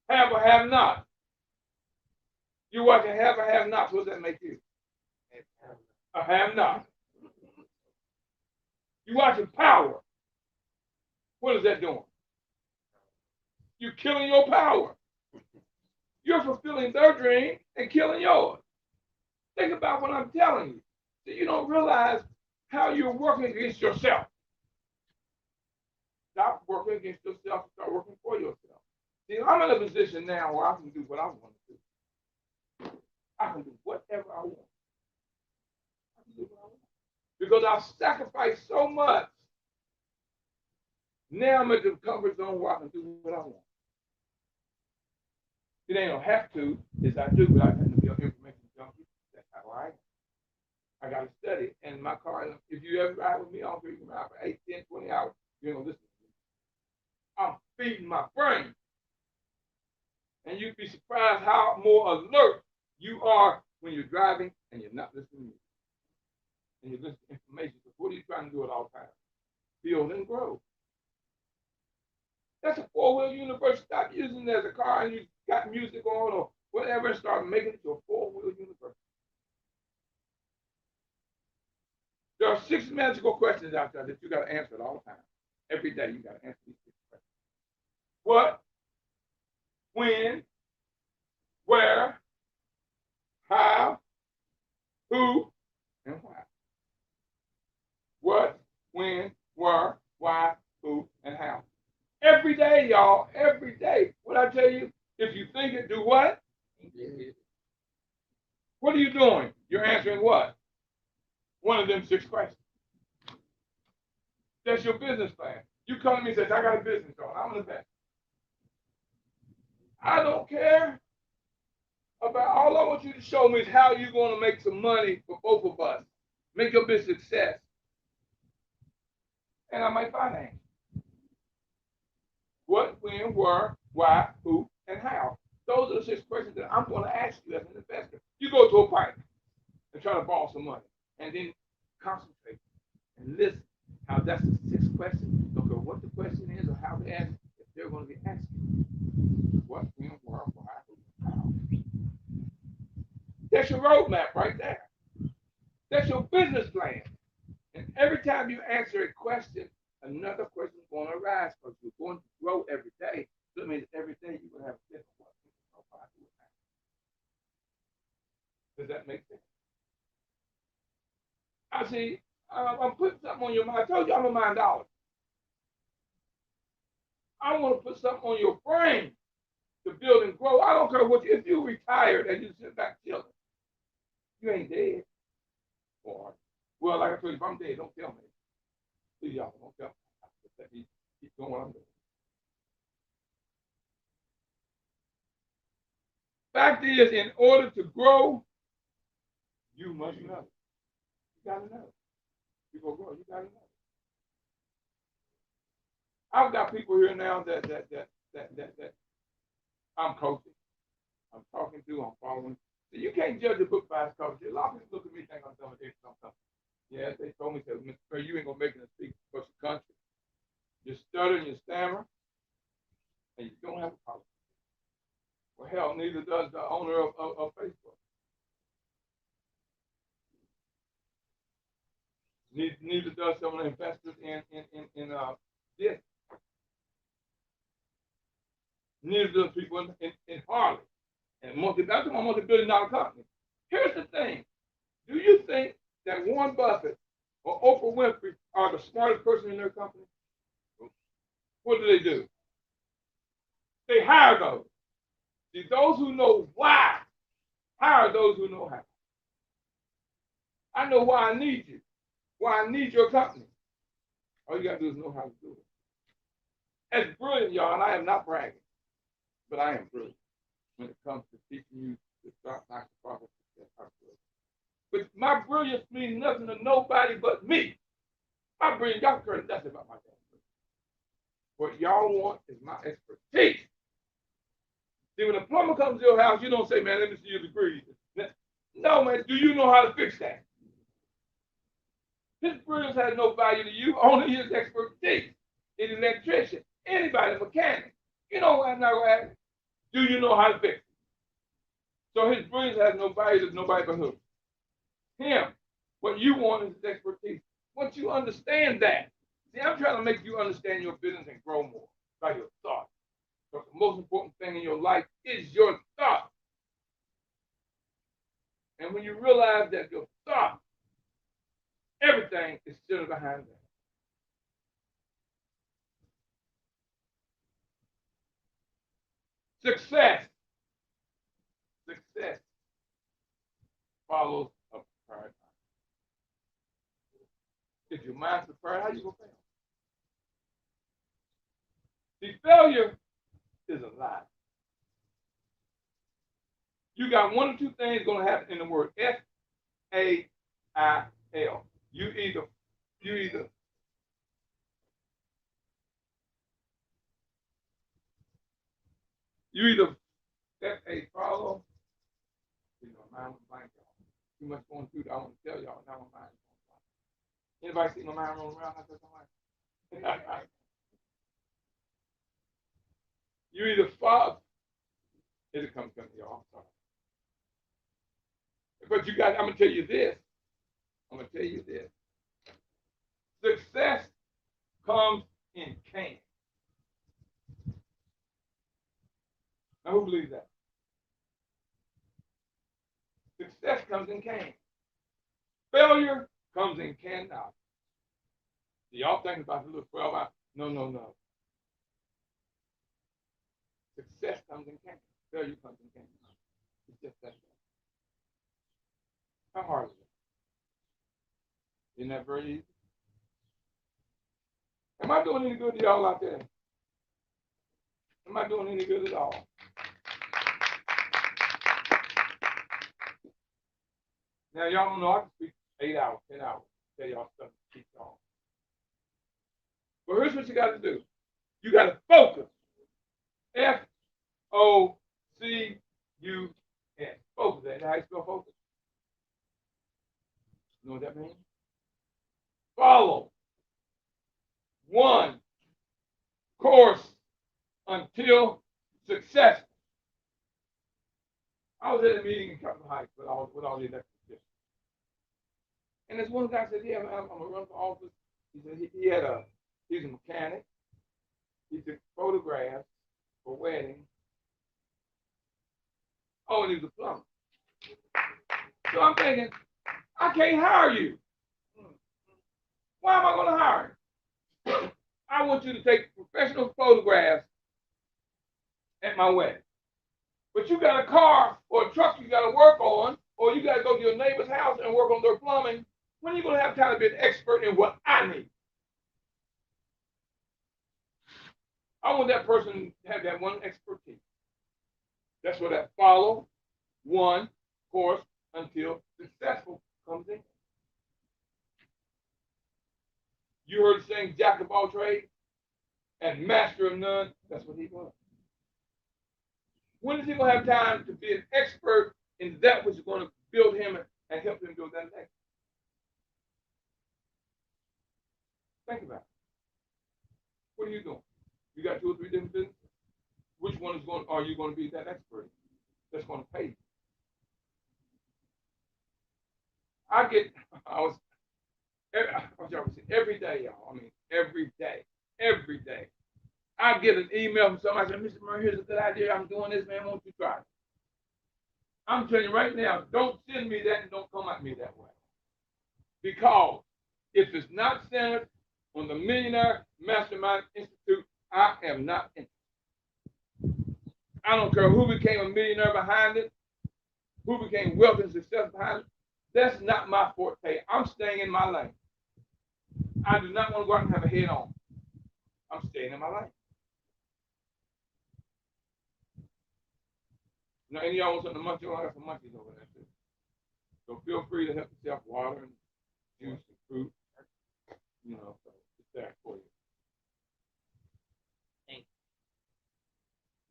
Have or have not. You watching have or have not. What does that make you? A have not. You watching Power. What is that doing? You're killing your power. You're fulfilling their dream and killing yours. Think about what I'm telling you. So you don't realize how you're working against yourself. Stop working against yourself and start working for yourself. See, I'm in a position now where I can do what I want to do. I can do whatever I want. I can do what I want. Because I've sacrificed so much. Now I'm in the comfort zone where I can do what I want. It ain't don't have to, is I do, but I have to be an information junkie. That's how I am. I got to study. And my car, if you ever ride with me, I don't care, you can ride for 8, 10, 20 hours. You ain't going to listen to me. I'm feeding my brain. And you'd be surprised how more alert you are when you're driving and you're not listening to me. And you're listening to information. So what are you trying to do at all times? Build and grow. That's a four-wheel universe. Stop using it as a car and you got music on or whatever and start making it to a four-wheel universe. There are 6 magical questions out there that you got to answer at all times. Every day you got to answer these 6 questions. What, when, where, how, who, and why. What, when, where, why, who, and how. Every day, y'all, every day. What I tell you, if you think it, do what? What are you doing? You're answering what? One of them 6 questions. That's your business plan. You come to me and say, I got a business on. I'm an investor. I don't care about, all I want you to show me is how you're going to make some money for both of us. Make your business success. And I might finance. What, when, where, why, who, and how. Those are the 6 questions that I'm going to ask you as an investor. You go to a bank and try to borrow some money, and then concentrate and listen. How that's the 6th question. Don't care what the question is or how they ask it, if they're going to be asking. What, when, where, why, who, how. That's your roadmap right there. That's your business plan. And every time you answer a question, another question is going to arise because you're going to grow every day. So it means every day you're going to have a different one. Does that make sense? I see, I'm putting something on your mind. I told you I'm a mindologist. I want to put something on your brain to build and grow. I don't care what if you retired and you sit back chilling. You ain't dead. Or, well, like I told you, if I'm dead, don't tell me. Please, y'all, don't tell me. Let me keep doing what I'm doing. Fact is, in order to grow, you must know. You gotta know. You go grow, you gotta know. I've got people here now that I'm coaching. I'm talking to, I'm following. So you can't judge a book by its cover. A lot of people look at me and think I'm telling them something. Yeah, they told me, Mr. Murry, you ain't gonna make it and speak across the country. You stutter and you stammer, and you don't have a problem. Well, hell, neither does the owner of Facebook. Neither does some of the investors in this. Neither does people in Harley. And that's a multi-billion-dollar company. Here's the thing. Do you think that Warren Buffett or Oprah Winfrey are the smartest person in their company? What do? They hire those. See, those who know why hire those who know how. I know why I need you. Why I need your company. All you got to do is know how to do it. That's brilliant, y'all, and I am not bragging, but I am brilliant when it comes to teaching you to start knocking progress. But my brilliance means nothing to nobody but me. My brilliance, y'all care nothing about my damn. What y'all want is my expertise. See, when a plumber comes to your house, you don't say, man, let me see your degree. No, man, do you know how to fix that? His brilliance has no value to you, only his expertise. An electrician, anybody, a mechanic. You know what I'm not going to ask? Do you know how to fix it? So his brilliance has no value to nobody but who? Him. What you want is his expertise. Once you understand that, see, I'm trying to make you understand your business and grow more by your thoughts. Because the most important thing in your life is your thought. And when you realize that your thought, everything is still behind that. Success follows a prepared mind. If your mind's prepared, how you gonna fail? See, failure is a lie. You got one or two things gonna happen in the word F-A-I-L. You either F-A follow. You know, mind was blank, y'all. Too much going through that. I want to tell y'all now my mind is going blank. Anybody see my mind rolling around? I said something. You either follow. It'll come to me, y'all. I'm sorry. But you got, I'm going to tell you this. Success comes in can. Now, who believes that? Success comes in can. Failure comes in can now. Do y'all think about the little 12 hours? No. Success comes in can. Failure comes in can. It's just that. How hard is it? Isn't that very easy? Am I doing any good to y'all out there? Am I doing any good at all? Now, y'all don't know I can speak 8 hours, 10 hours, tell y'all stuff to keep y'all. But here's what you got to do. You got to focus. F-O-C-U-S. Focus. That's how you spell focus. You know what that means? Follow one course until successful. I was at a meeting in Capitol Heights with all the elected officials. And this one guy said, yeah, man, I'm going to run for office. He said he's a mechanic. He took photographs for weddings. Oh, and he was a plumber. So I'm thinking, I can't hire you. Why am I going to hire you? I want you to take professional photographs at my wedding. But you got a car or a truck you got to work on, or you got to go to your neighbor's house and work on their plumbing. When are you going to have time to be an expert in what I need? I want that person to have that one expertise. That's where that follow one course until successful comes in. You heard the saying, jack of all trades and master of none. That's what he was. When is he going to have time to be an expert in that which is going to build him and help him build that next? Think about it. What are you doing? You got 2 or 3 different businesses? Which one are you going to be that expert in? That's going to pay you. Every day, y'all. I mean, every day. I get an email from somebody saying, Mr. Murry, here's a good idea. I'm doing this, man. Won't you try it? I'm telling you right now, don't send me that and don't come at me that way. Because if it's not centered on the Millionaire Mastermind Institute, I am not interested. I don't care who became a millionaire behind it, who became wealthy and successful behind it. That's not my forte. I'm staying in my lane. I do not want to go out and have a head on. I'm staying in my lane. Now, any of y'all want something to munch on? I got some munchies over there too. So feel free to help yourself, water and juice and fruit. You know, so it's there for you.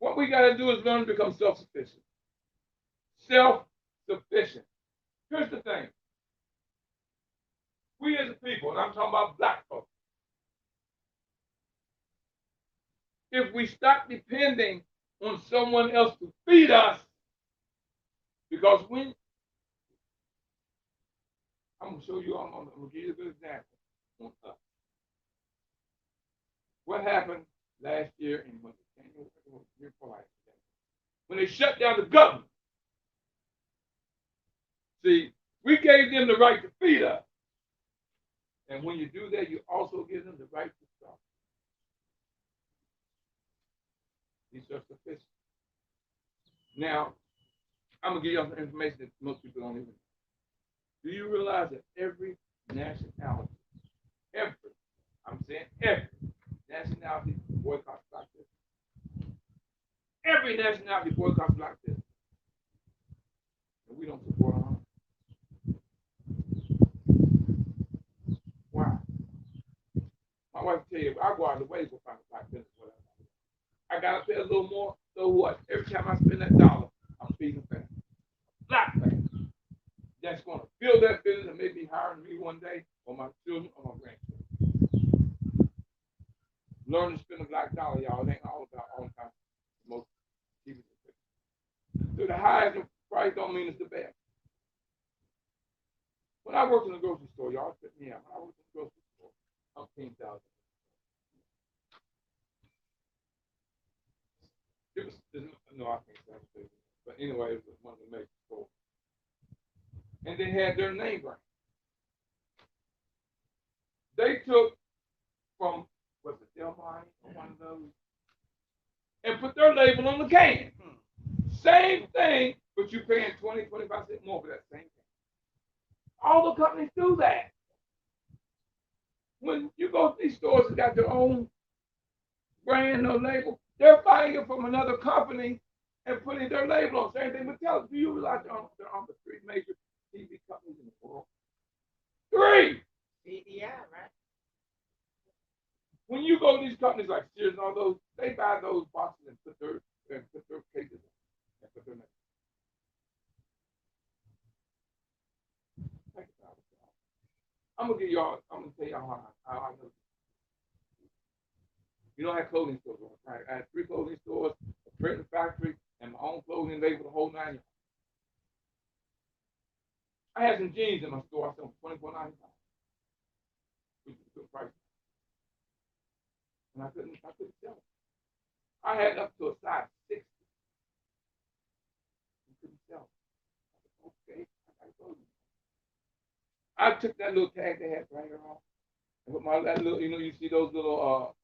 What we got to do is learn to become self-sufficient. Self-sufficient. Here's the thing. We as a people, and I'm talking about black folks, if we stop depending on someone else to feed us, because when I'm going to show you, I'm going to give you a good example on us. What happened last year in when they shut down the government? See, we gave them the right to feed us. And when you do that, you also give them the right to stop. These are sufficient. Now, I'm going to give you some information that most people don't even know. Do you realize that every nationality, every nationality boycotts like this? Every nationality boycotts like this. And we don't support them. Why? My wife will tell you, I go out of the way to find a black business. I got to pay a little more. So what? Every time I spend that dollar, I'm feeding a family. Black family. That's going to build that business and maybe hiring me one day, or my children, or my grandchildren. Learn to spend a black dollar, y'all. It ain't all about all the time. Most people. So the highest price don't mean it's the best. When I worked in the grocery store, y'all check me out. When I worked in the grocery store, I'm $10,000. It was, no, I can't say it. But anyway, it was one of the major stores. And they had their name brand. They took from, was it Del Monte or one of those, and put their label on the can. Same thing, but you're paying 20, 25 cents more for that same thing. All the companies do that. When you go to these stores that got their own brand or label, they're buying it from another company and putting their label on. Same thing with television. Do you realize there are the 3 major TV companies in the world? 3! CDI, right? When you go to these companies like Sears and all those, they buy those boxes and put their cases in and put their name. I'm gonna tell y'all how I know. You know, I had clothing stores. I had 3 clothing stores, a printing factory, and my own clothing label, the whole 9 yards. I had some jeans in my store. I sold them $24.95, which is a good price. And I couldn't sell them. I had up to a size 60. I couldn't sell them. Okay, I got clothing. I took that little tag they had right here off and put that little, you see those little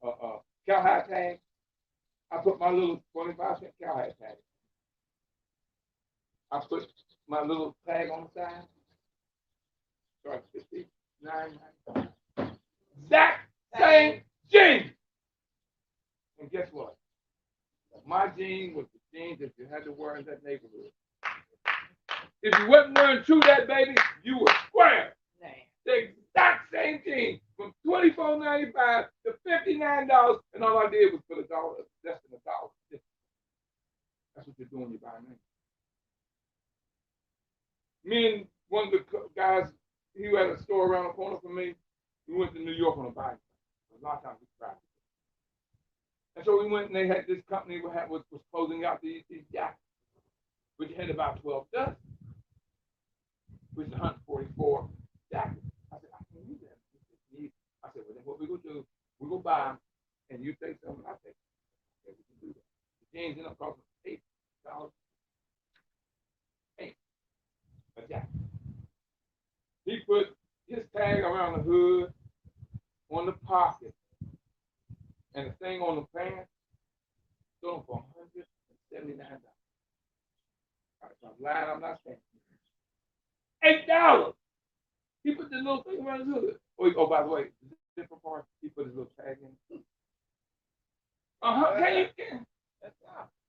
cowhide tag. I put my little 25-cent cowhide tag. I put my little tag on the side. Starts $59.95. Exact same jeans. And guess what? My jeans was the jeans that you had to wear in that neighborhood. If you wasn't wearing true that baby, you were square. The exact same jeans from $24.95 to $59, and all I did was put $1, less than $1. That's what you're doing when you buy me. Me and one of the guys, he had a store around the corner from me. We went to New York on a bike. A lot of times we tried. And so we went and they had this company was closing out these jackets, which had about 12 dozen, which is 144 jackets. I said, I can't use that. I said, well, then what we're going to do, we're going to buy them, and you take some, and I take some. Okay, we can do that. The jeans end up costing $8. A jacket. He put his tag around the hood, on the pocket, and the thing on the pants, sold for $179. All right, so I'm lying, I'm not saying. $8. He put the little thing around his hood. Oh, by the way, the different part, he put his little tag in. Can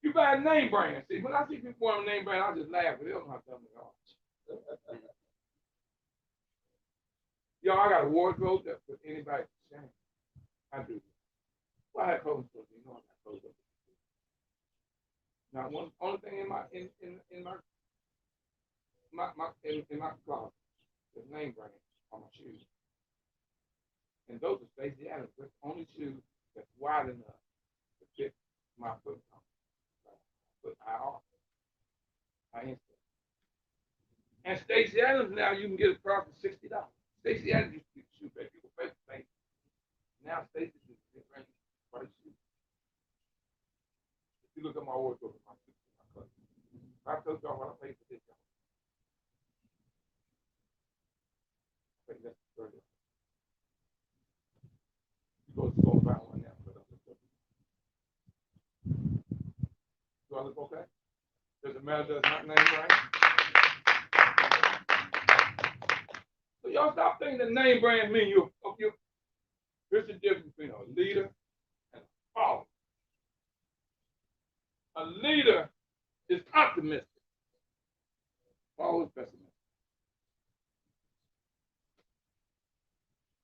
you buy a name brand? See, when I see people wearing a name brand, I just laugh, but they don't know how to tell me at all. Y'all, I got a wardrobe that put anybody to shame. I do. Well, I had clothing stores, you know I got clothes. Now, one only thing in my closet is name brand on my shoes, and those are Stacey Adams. That's the only shoe that's wide enough to fit my foot. But I instant. And Stacey Adams now you can get a pair for $60. Stacey Adams used to be shoe bag. People pay for things. Now Stacey is different price shoes. If you look at my wardrobe, my shoes, my collection. I told y'all what I paid for this. I think that's $30. You go to the store and buy one now. Do I look okay? Does it matter that it's not named right? So y'all stop thinking that name brand mean you. Here's the difference between a leader and a follower. A leader is optimistic. Follower is pessimistic.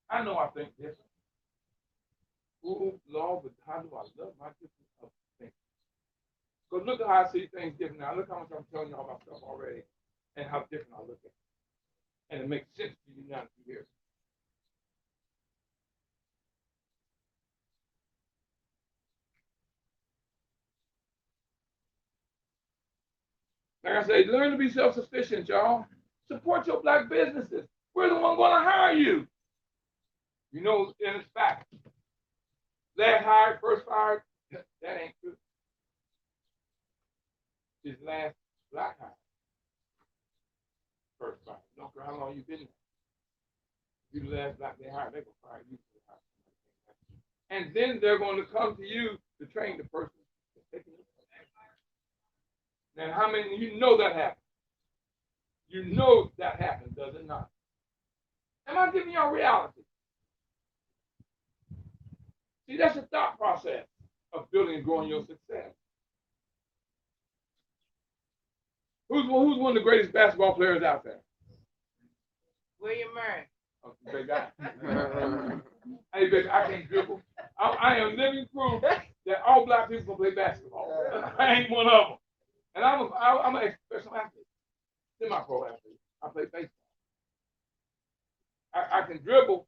I know I think different. Ooh, Lord, but how do I love my different of things? Because look at how I see things different now. Look how much I'm telling y'all about stuff already and how different I look at it. And it makes sense to you now that you hear it. Like I say, learn to be self-sufficient, y'all. Support your black businesses. We're the one going to hire you. You know, and it's fact. Last hired, first fired, that ain't true. His last black hired, first fired. Don't care how long you've been there. You the last black they hired, they're going to fire you. And then they're going to come to you to train the person that's taking it. Now, how many of you know that happens? You know that happens, does it not? Am I giving y'all reality? See, that's the thought process of building and growing your success. Who's one of the greatest basketball players out there? William Murry. Oh, big guy. Hey, baby, I can't dribble. I am living proof that all black people can play basketball. I ain't one of them. And I'm an professional athlete, semi-pro athlete. I play baseball. I can dribble,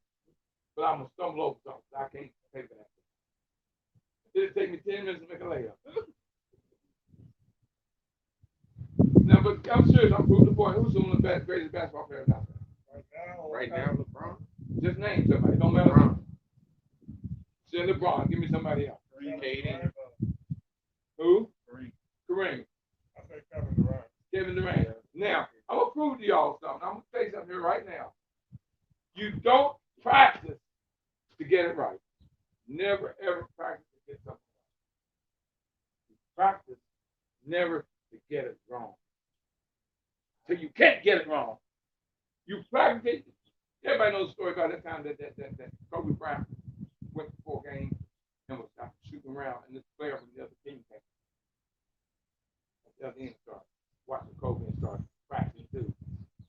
but I'm going to stumble over something. I can't take that. It'll take me 10 minutes to make a layup. Now, but I'm serious. I'm proving the point. Who's one of the greatest basketball players out there? Right now, LeBron. Just name somebody. Don't matter. LeBron. Say LeBron. Give me somebody else. KD. Who? Kareem. I say Kevin Durant. Kevin Durant. Now, I'm going to prove to y'all something. I'm going to tell you something here right now. You don't practice to get it right. Never, ever practice to get something. Practice never to get it wrong. So you can't get it wrong. You practice it. Everybody knows the story about that time that Kobe Bryant went to 4 games and was shooting around, and this player from the other team came. At the other end started watching Kobe and started practicing too.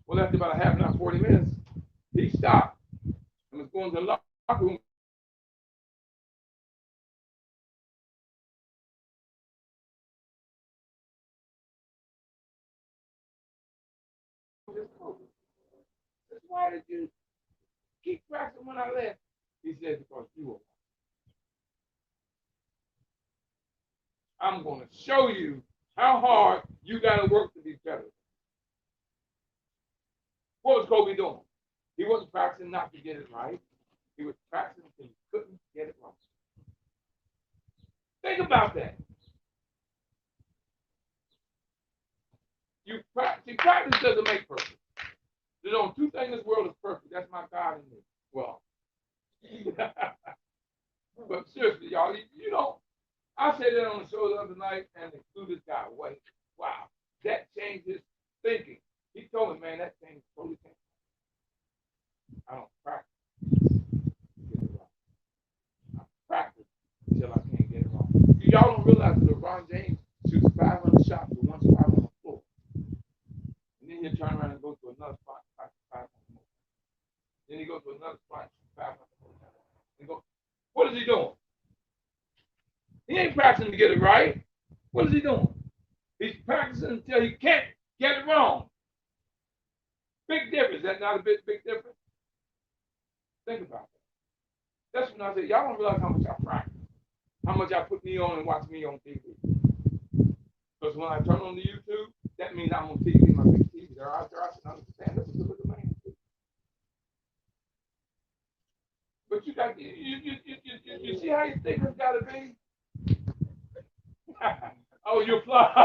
Well, after about a half an hour, 40 minutes, he stopped and was going to the locker room. Why did you keep practicing when I left? He said, because you were. I'm going to show you how hard you got to work to be better. What was Kobe doing? He wasn't practicing not to get it right. He was practicing until he couldn't get it wrong. Think about that. Practice doesn't make perfect. There's only 2 things in this world is perfect. That's my God and me. Well, but seriously, y'all, you know, I said that on the show the other night, and they threw this guy away. Wow, that changed his thinking. He told me, man, that changed totally changed. I don't practice. Get it wrong. I practice until I can't get it wrong. Y'all don't realize that LeBron James shoots 500 shots with 1 spot on the floor. And then he'll turn around and go to another spot, 500 more. Then he goes to another spot, 500 more. And go, what is he doing? He ain't practicing to get it right. What is he doing? He's practicing until he can't get it wrong. Big difference. Is that not a big difference? Think about that. That's when I say, y'all don't realize how much I practice. How much I put me on and watch me on TV. Because when I turn on the YouTube, that means I'm on TV, my big TV. They're out there, I can understand. This is a good man. But you got, you see how you think it's got to be? Oh, you're applauding.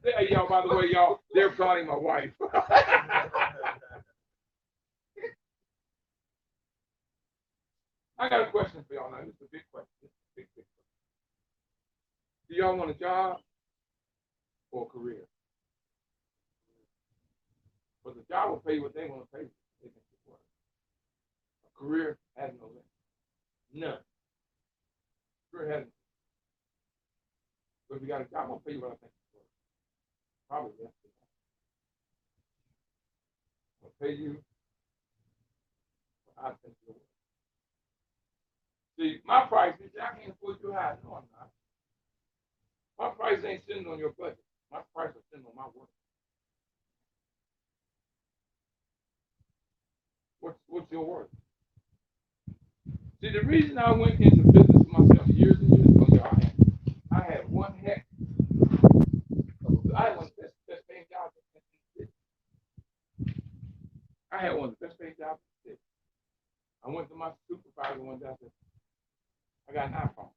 Hey, y'all, by the way, y'all, they're applauding my wife. I got a question for y'all now. This is a big question. This is a big question. Do y'all want a job or a career? Because the job will pay what they want to pay. They can support it. A career has no limit. None. Career has no limit. But if you got a job, I'll pay you what I think it's worth. Probably less than that. I'll pay you what I think you're worth. See, my price is, I can't afford you high. No, I'm not. My price ain't sitting on your budget. My price is sitting on my work. What's your worth? See, the reason I went into business for myself years and years ago, I had one heck. I had one of the best paying jobs in the city. I had one of the best paying jobs in the city. I went to my supervisor one day. I said, I got an iPhone.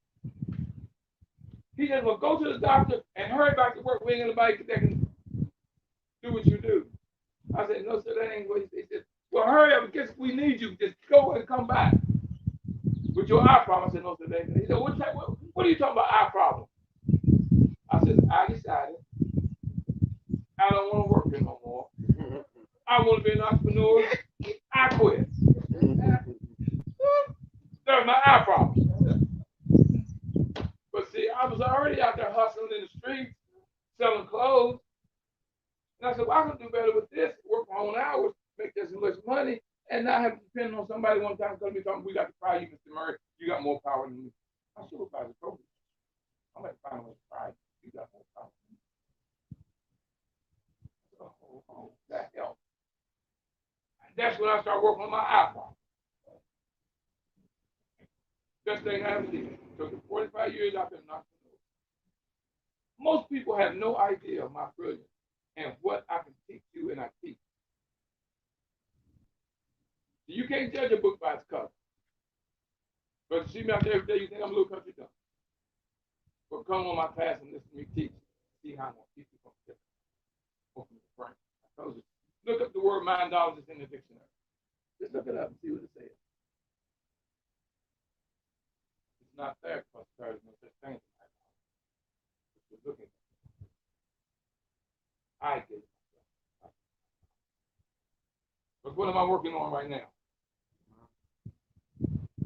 He said, well, go to the doctor and hurry back to work. We ain't anybody that can do what you do. I said, no, sir, that ain't what he said. He said, well, hurry up, because we need you. Just go and come back with your eye problem. I said, no, sir, that ain't. He said, what are you talking about, eye problem? I said, I decided I don't want to work here no more. I want to be an entrepreneur. I quit. That's my eye problem. But see, I was already out there hustling in the streets, selling clothes. And I said, well, I can do better with this, work my own hours, make this much money, and not have to depend on somebody one time telling me, we got to fire you, Mr. Murray. You got more power than me. My supervisor told me, I'm going to find a way to fire you. You got more power than me. Oh, that helped. And that's when I started working on my iPhone. Best thing I ever did. So for 45 years, I've been an entrepreneur. Most people have no idea of my brilliance and what I can teach you, and I teach. You can't judge a book by its cover. But you see me out there every day, you think I'm a little country dumb. But come on my class and listen to me teach. See how I'm going to teach you from different. Open the brain. I told you. Look up the word mindologist in the dictionary. Just look it up and see what it says. It's not there because there is no such thing as my God. You're looking at I gave myself. But what am I working on right now?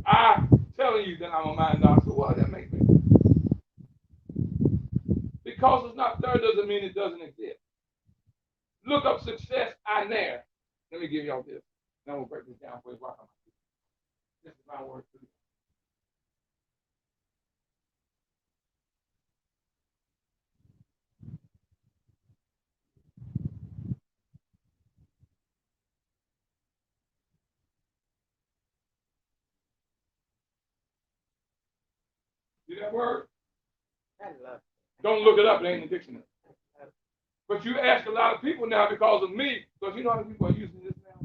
I'm telling you that I'm a mind doctor. So what does that make me? Because it's not there doesn't mean it doesn't exist. Look up success I there. Let me give y'all this. Now we'll break this down for you. This is my word for you. See that word? I love it. Don't look it up. It ain't in the dictionary. But you ask a lot of people now because of me, because you know how many people are using this now?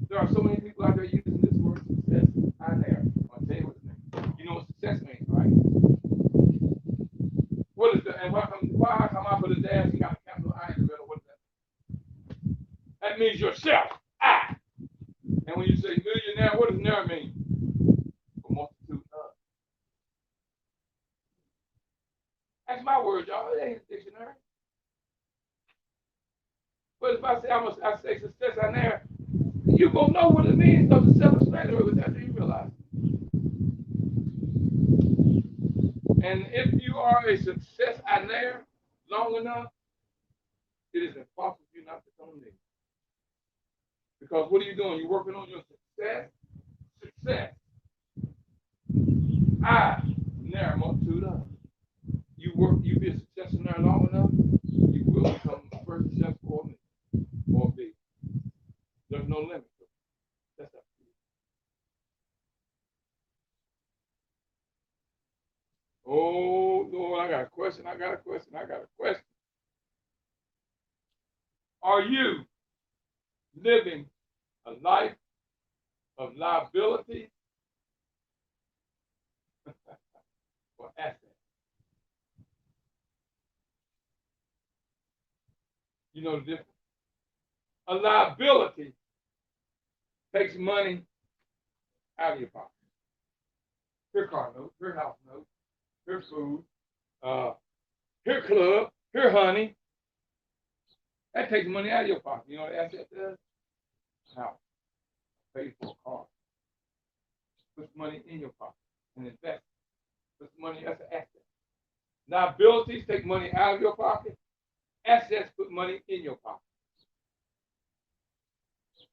There are so many people out there using this word success. I there. I'll tell you what it means. You know what success means, right? What is that? And why come out for the dash and got a capital I in the middle? What is that? That means yourself. I. And when you say millionaire, what does nair mean? A multitude of. That's my word, y'all. It ain't a dictionary. But if I say success on there, you gonna know what it means because it's self-explanatory with that, do you realize? And if you are a success on there long enough, it is impossible for you not to become a nigga. Because what are you doing? You're working on your success. Success. I, there, multitude of. You be a success in there long enough, you will become a first successful or be. There's no limit to it. That's up to you. Oh, Lord, I got a question. Are you living a life of liability or asset? You know the difference? A liability takes money out of your pocket. Here car note, here house note, here food, here club, here honey. That takes money out of your pocket. You know what asset does? House. Pay for a car. Puts money in your pocket and invest. Puts money as an asset. Liabilities take money out of your pocket. Assets put money in your pocket.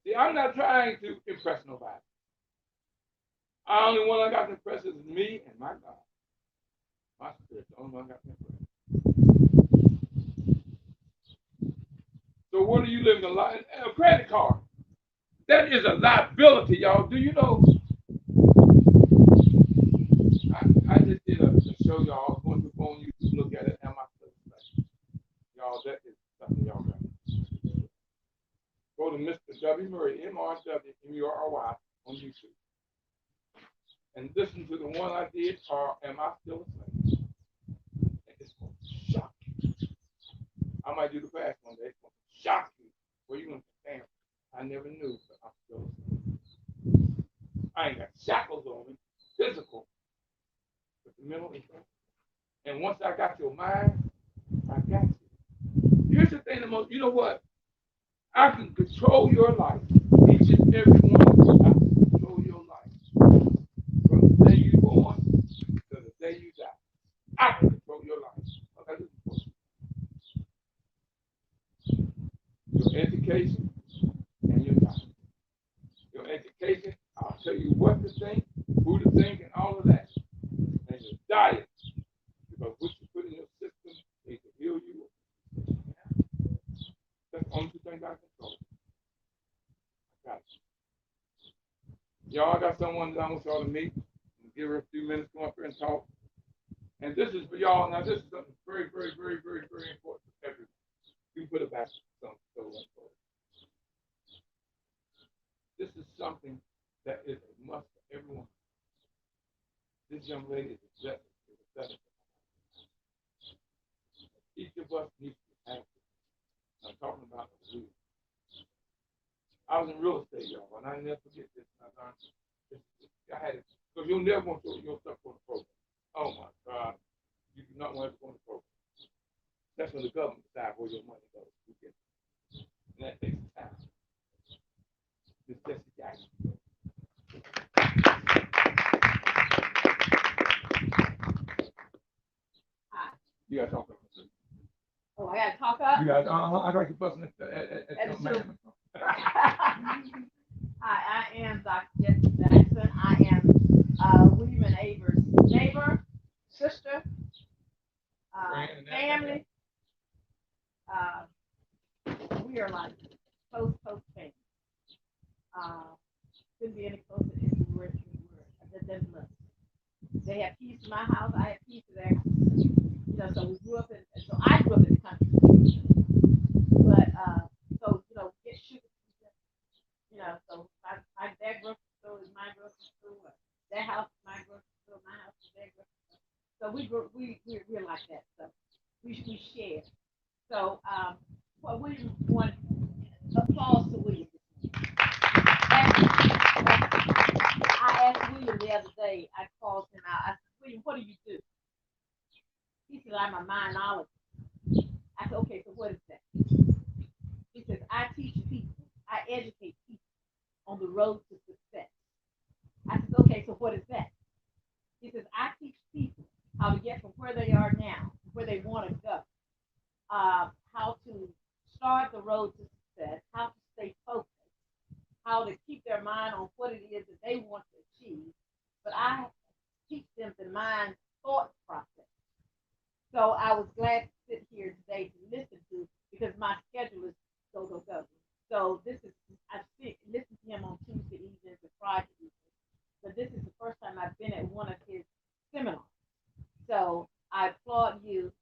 See, I'm not trying to impress nobody. The only one I got to impress is me and my God. My spirit, the only one I got to impress. So what are you living a life? A credit card. That is a liability, y'all. Do you know? I just did a show, y'all. I was going to go on YouTube, look at it, and my stuff. Y'all, that is something y'all got. Go to Mr. W. Murry, MRWMURRY, on YouTube. And listen to the one I did, or Am I Still a Slave? And it's going to shock you. I might do the fast one day. It's going to shock you. Where you going to say, damn, I never knew that I'm still a slave. I ain't got shackles on me, physical, but the mental is right. And once I got your mind, I got you. Here's the thing, you know what? I can control your life. Each and every one of you, I can control your life. From the day you're born to the day you die. I can control your life. Okay, your education and your time. Your education, I'll tell you what to think, who to think, and all of that. And your diet, because what you put in your system, they can heal you. That's the only two things I control. I got you. Y'all, I got someone that I want y'all to meet. Give her a few minutes, go up here and talk. And this is for y'all. Now, this is something very, very, very, very, very important for everyone. You put it back. This is something that is a must for everyone. This young lady is a blessing. Each of us needs to be active. I'm talking about the real. I was in real estate, y'all, and I never forget this. I had it because you'll never want your stuff on the program. Oh my God. You do not want to go in the program. That's when the government decides where your money goes. You get it. And that takes time. Miss Jesse Jackson. You gotta talk up. Oh, I gotta talk up? You gotta, I like you busting at your man. Hi, I am Dr. Jesse Jackson. I am William and Ava's neighbor, sister, family. We are like close family. Couldn't be any closer if we were love. They have peace in my house. I have peace in their house. You know, so we grew up so I grew up in the country. But so get sugar. You know, so their grocery store is my grocery store. Their house is my grocery store. My house is their grocery store. So we're like that. So we share. So what William want applause to William. I asked William the other day. I called him out. I said, William, what do you do? He said, I'm a minologist. I said, okay, so what is that? He says, I teach people. I educate people on the road to success. I said, okay, so what is that? He says, I teach people how to get from where they are now, where they want to go, how to start the road to success, how to stay focused, how to keep their mind on what it is that they want to achieve. But I teach them the mind thought process. So I was glad to sit here today to listen to, because my schedule is go. So this is, I listen to him on Tuesday evenings and Friday evenings. But this is the first time I've been at one of his seminars. So I applaud you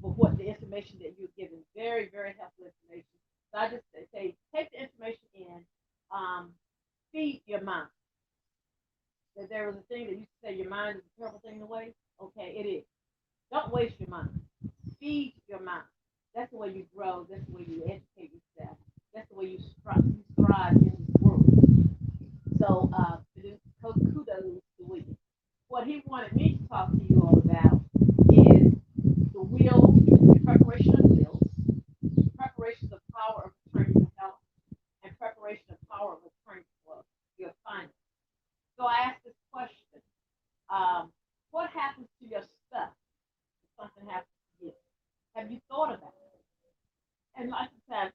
for what the information that you're giving. Very, very helpful information. So I just say, take the information in, feed your mind. That there was a thing that used to say your mind is a terrible thing to waste. Okay, it is. Don't waste your mind. Feed your mind. That's the way you grow. That's the way you educate yourself. That's the way you thrive in this world. So, kudos to William. What he wanted me to talk to you all about is the will, the preparation of wills, preparation of power of attorney for health, and preparation of power of attorney for your finances. So I asked this question: what happens to your stuff if something happens to you? Have you thought about it? And lots of times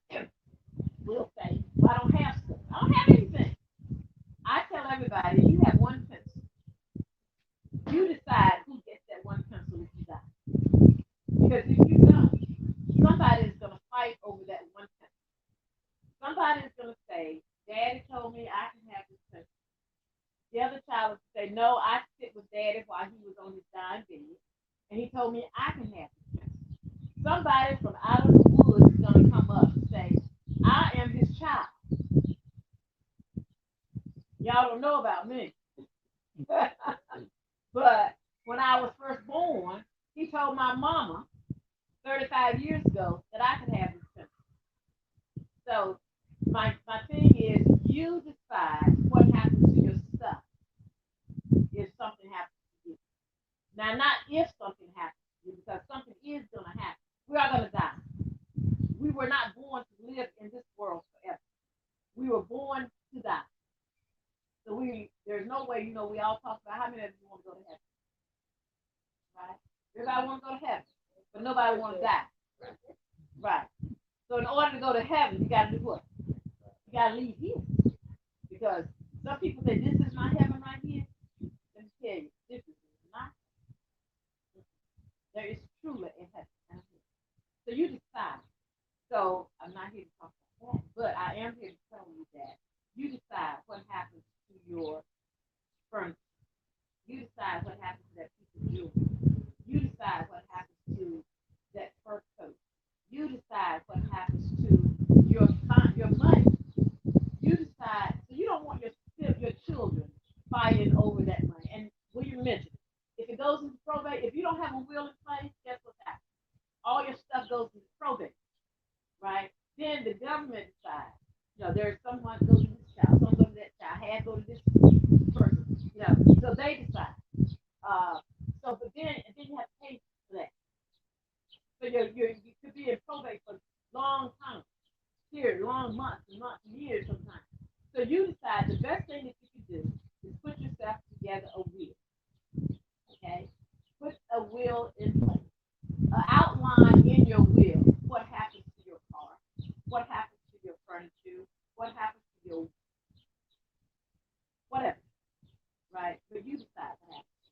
we'll say, well, I don't have stuff. I don't have anything. I tell everybody, you have one pencil. You decide who gets that one pencil if you die. Because if you don't, somebody is going to fight over that one pencil. Somebody is going to say, Daddy told me I can have this pencil. The other child would say, no, I sit with Daddy while he was on his dying bed, and he told me I can have this pencil. Somebody from out of the woods is going to come up and say, I am his child. Y'all don't know about me. But when I was first born, he told my mama 35 years ago that I could have this pencil. So my thing is, you decide what happens to your stuff if something happens to you. Now, not if something happens to you, because something is going to happen. We are going to die. We were not born to live in this world forever. We were born to die. So there's no way, we all talk about how many of you want to go to heaven. Right? Everybody want to go to heaven, but nobody want to die. Right. So in order to go to heaven, you got to do what? You got to leave here. Because some people say, this is my heaven right here. Let me tell you, this is not. There is truly a heaven. So you decide. So I'm not here to talk about that, but I am here to tell you that you decide what happens to your furniture. You decide what happens to that piece of jewelry. You decide what happens to that fur coat. You decide what happens to your money. You decide. So you don't want your children fighting over that money. And William mentioned, if it goes into probate, if you don't have a will in place, guess what happens? All your stuff goes into probate, right? Then the government decides. There's someone goes to this child, someone goes to that child, half go to this person. So they decide. But then months and months, years sometimes. So you decide the best thing that you can do is put yourself together a will. Okay? Put a will in place. Outline in your will what happens to your car, what happens to your furniture, what happens to your whatever. Right? But you decide what happens.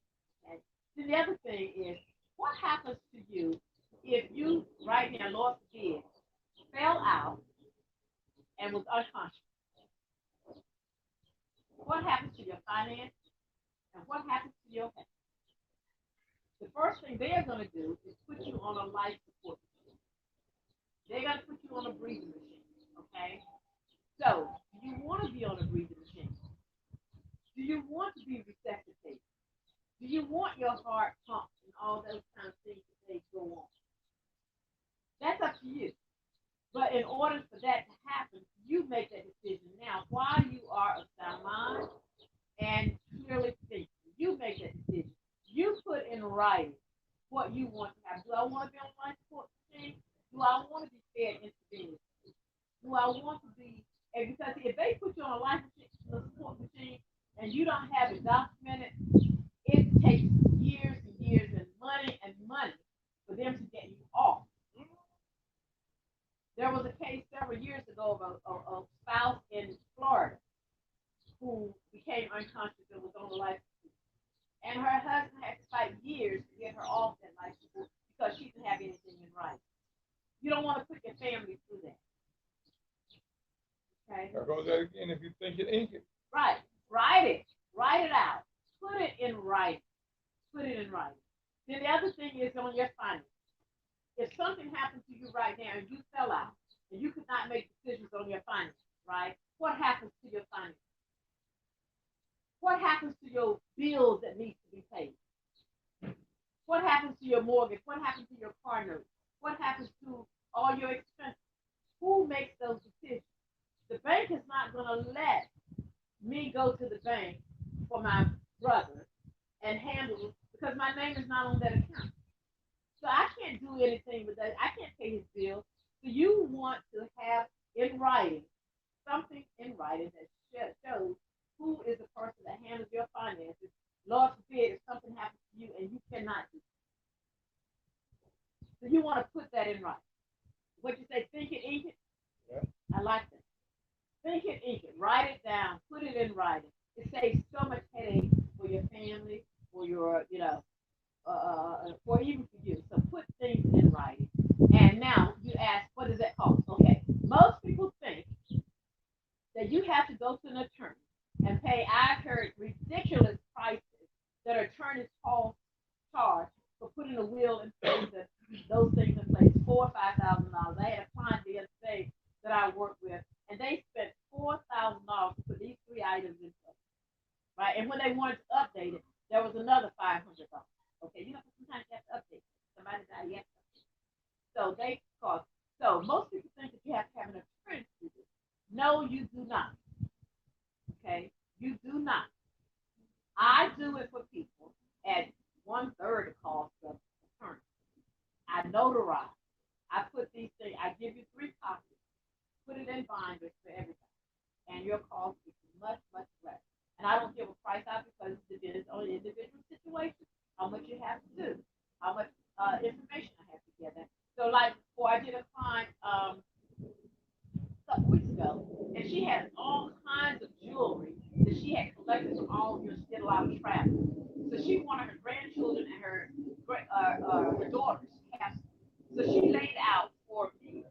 Okay? Then the other thing is what happens to you if you right now, Lord forbid, fell out and was unconscious? What happens to your finances and what happens to your health? The first thing they're going to do is put you on a life support machine. They're going to put you on a breathing machine, okay? So, do you want to be on a breathing machine? Do you want to be resuscitated? Do you want your heart pumped and all those kind of things that they go on? That's up to you. But in order for that to happen, you make that decision now while you are of sound mind and clearly thinking. You make that decision. You put in writing what you want to have. Do I want to be on life support machine? Do I want to be fed intravenous? Do I want to be? And because if they put you on a life support machine and you don't have it documented, it takes years and years and money for them to get you off. There was a case several years ago of a spouse in Florida who became unconscious and was on a life support. And her husband had to fight years to get her off that life support because she didn't have anything in writing. You don't want to put your family through that. Okay? There goes that again. If you think it, ink it. Right. Write it. Write it out. Put it in writing. Put it in writing. Then the other thing is on your finances. If something happened to you right now and you fell out and you could not make decisions on your finances, right? What happens to your finances? What happens to your bills that need to be paid? What happens to your mortgage? What happens to your car note? What happens to all your expenses? Who makes those decisions? The bank is not going to let me go to the bank for my brother and handle it because my name is not on that account. So I can't do anything with that. I can't pay his bill. So you want to have in writing, something in writing that shows who is the person that handles your finances. Lord forbid if something happens to you and you cannot do it. So you want to put that in writing. What you say, think it, ink it? Yeah. I like that. Think it, ink it. Write it down. Put it in writing. It saves so much headache for your family, for your, or even for you. So put things in writing. And now you ask, what does that cost? Okay. Most people think that you have to go to an attorney and pay, I've heard, ridiculous prices that attorneys charge for putting a will in place and those things in place, $4,000 or $5,000. I had a client the other day that I worked with, and they spent $4,000 to put these three items in place, right? And when they wanted to update it, there was another $500. Okay, sometimes you have to update it. Somebody died, you have to update it. So they cost. So most people think that you have to have an attorney to do this. No, you do not. Okay, you do not. I do it for people at 1/3 the cost of attorney. I notarize. I put these things. I give you 3 copies. Put it in binders for everybody, and your cost is much, much less. And I don't give a price out because it depends on the individual situation, how much you have to do, how much information I have to get. So, like, before I did a client a couple weeks ago, and she had all kinds of jewelry that she had collected from all of her still out travel. So she wanted her grandchildren and her daughters to have. So she laid out for me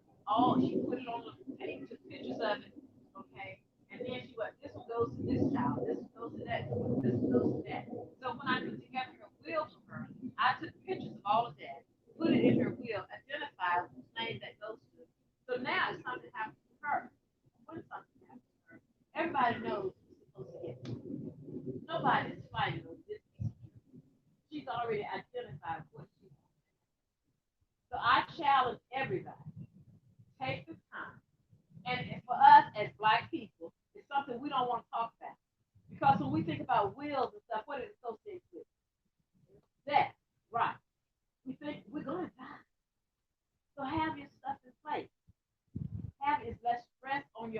she put it on the page, took pictures of it, okay? And then she went, this one goes to this child, this one goes to that, this one goes to that. So when I put together her will for her, I took pictures of all of that, put it in her will, identified whose name that goes to. So now if something happens to her, when something happens to her, everybody knows who's supposed to get it. Nobody's fighting over this piece of truth. She's already identified what she wants. So I challenge everybody. Take the time. And for us as Black people, it's something we don't want to talk about. Because when we think about wills and stuff, what it associates with? Death, right. We think we're going to die. So have your stuff in place. Have it less stress on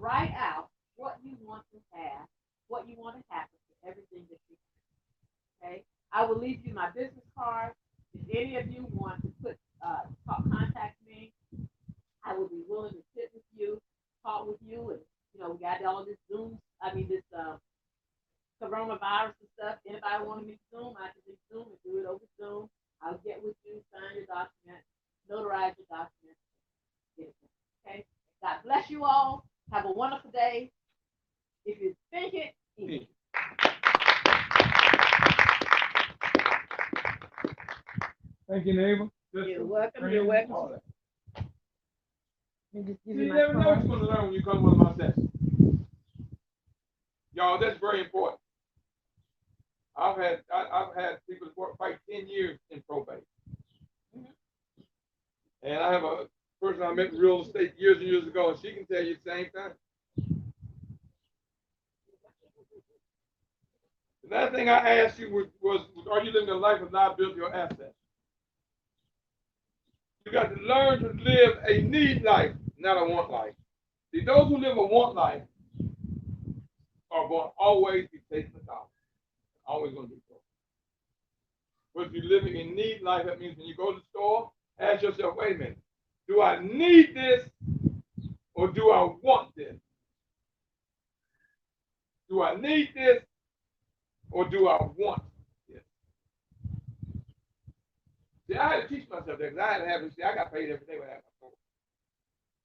write out what you want to have, what you want to happen to everything that you have. Okay? I will leave you my business card. If any of you want to contact me, I will be willing to sit with you, talk with you, and we got all this this coronavirus and stuff. Anybody want to meet Zoom, I can do Zoom and do it over Zoom. I'll get with you, sign your document, notarize your document. Okay? God bless you all. Have a wonderful day. If you think it, eat it. Thank you, neighbor. You're welcome. You're welcome. Let me just give You you my never know what card. you're going to learn when you come to one of my sessions. Y'all, that's very important. I've had people fight 10 years in probate. And I have a person I met in real estate years and years ago, and she can tell you the same thing. The last thing I asked you was are you living a life of liability or asset? You got to learn to live a need life, not a want life. See, those who live a want life are going to always be chasing the dollar. Always going to be so. But if you're living a need life, that means when you go to the store, ask yourself, wait a minute, do I need this or do I want this? Do I need this or do I want this? See, I had to teach myself that because I had to have this. See, I got paid every day when I had my store.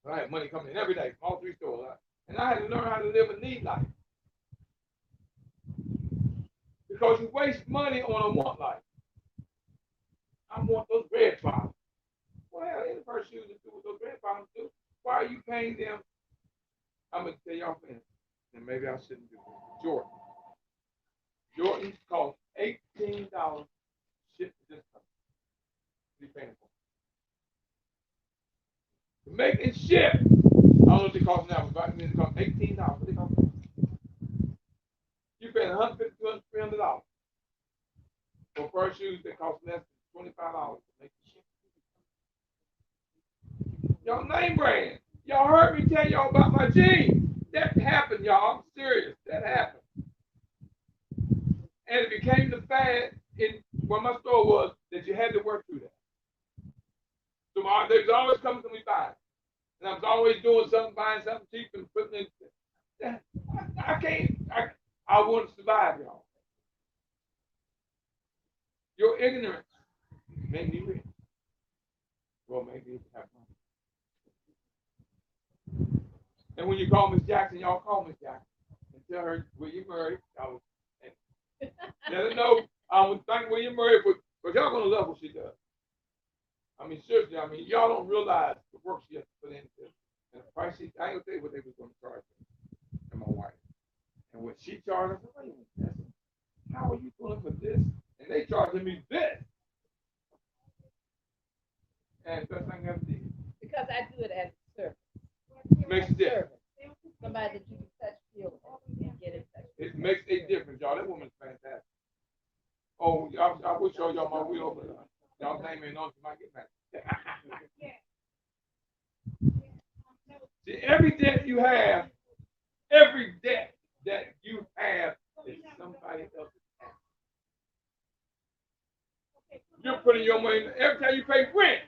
So I had money coming in every day from all three stores. And I had to learn how to live a need life. Because you waste money on a want life. I want those red bottoms. Well, any first shoes to do what those red bottoms do. Why are you paying them? I'm going to tell y'all for instance, and maybe I shouldn't do it. Jordan. Jordans cost $18 shipped to this country. What are you paying for? To make it ship, I don't know what they cost now, but back then it cost $18. What they cost now? You're paying $150, $200, $300 for a pair of shoes that cost less than $25 to make the ship. Y'all name brand. Y'all heard me tell y'all about my jeans. That happened, y'all. I'm serious. That happened. And it became the fad in where my store was that you had to work through that. So they was always coming to me buying. And I was always doing something, buying something cheap and putting it. I want to survive, y'all. Your ignorance made me rich. Well, maybe you have money. And when you call Miss Jackson, y'all call Miss Jackson and tell her William Murry. Let her know I would thank William Murray but y'all gonna love what she does. I mean, seriously, y'all don't realize the work she has to put into it. And the price I ain't gonna tell you what they was gonna charge me and my wife. And what she charged, I said, wait a minute, how are you doing for this? And they charging me this. And best thing I ever did. Because I do it as a service. Makes a difference. Somebody that you can touch, feel, and get in touch. It makes a difference, y'all. That woman's fantastic. Oh, I will show y'all my wheel, but y'all name ain't on, you might get mad. See, every debt you have is somebody else's debt. You're putting your money, every time you pay rent,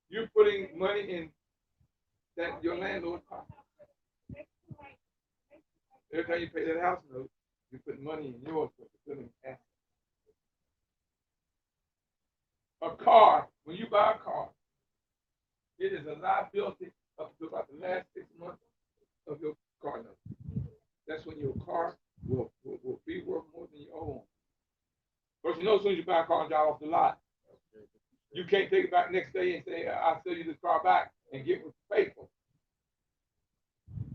you're putting money in that your landlord's pocket. Every time you pay that house note, you put money in yours, but you're putting assets. A car, when you buy a car, it is a liability up to about the last 6 months of your car note. That's when your car will be worth more than you owe. But you know, as soon as you buy a car and drive off the lot, you can't take it back next day and say, I'll sell you this car back and get what's paid for.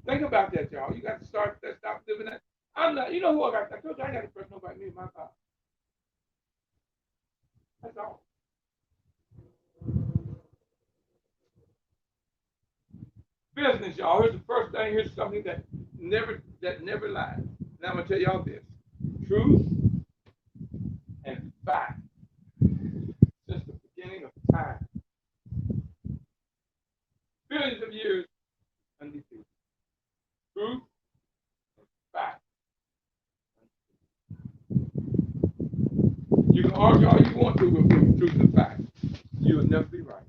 Think about that, y'all. You got to stop living that. I'm not, you know who I got? I told you I got to press nobody me in my car. That's all. Business, y'all. Here's the first thing. Here's something that never lies. Now I'm gonna tell y'all this: truth and fact. Since the beginning of time, billions of years undefeated. truth, and fact. You can argue all you want to with truth and fact. You will never be right.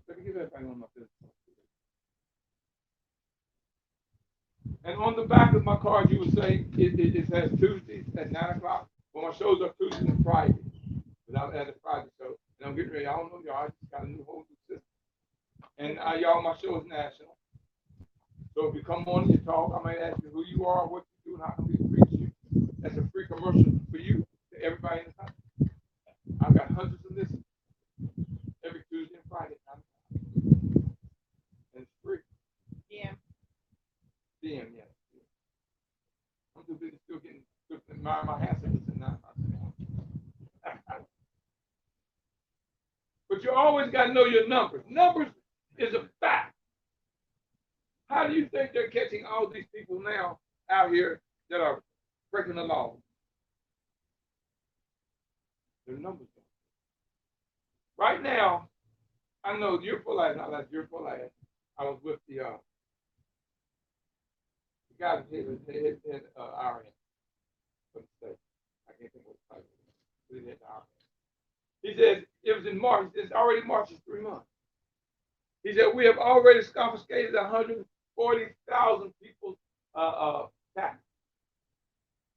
Let me give everybody one of my business. And on the back of my card, you would say it says Tuesdays at 9 o'clock. Well, my shows are Tuesdays and Fridays. But I've had a Friday show. And I'm getting ready. I don't know y'all. I just got a whole new system. And y'all, my show is national. So if you come on and you talk, I might ask you who you are, what you do, and how can we reach you. That's a free commercial for you, to everybody in the country. I've got hundreds of listeners every Tuesday and Friday. And it's free. Yeah. DM, yes. I'm too busy still getting my hands and not. But you always got to know your numbers. Numbers is a fact. How do you think they're catching all these people now out here that are breaking the law? Their numbers. Right now, I know you're full ass, not like you're full ass. I was with the guy that hit RN for the state. I can't think what the title is. But he hit the RN. He said it was in March. It's already March is 3 months. He said we have already confiscated 140,000 people's tax.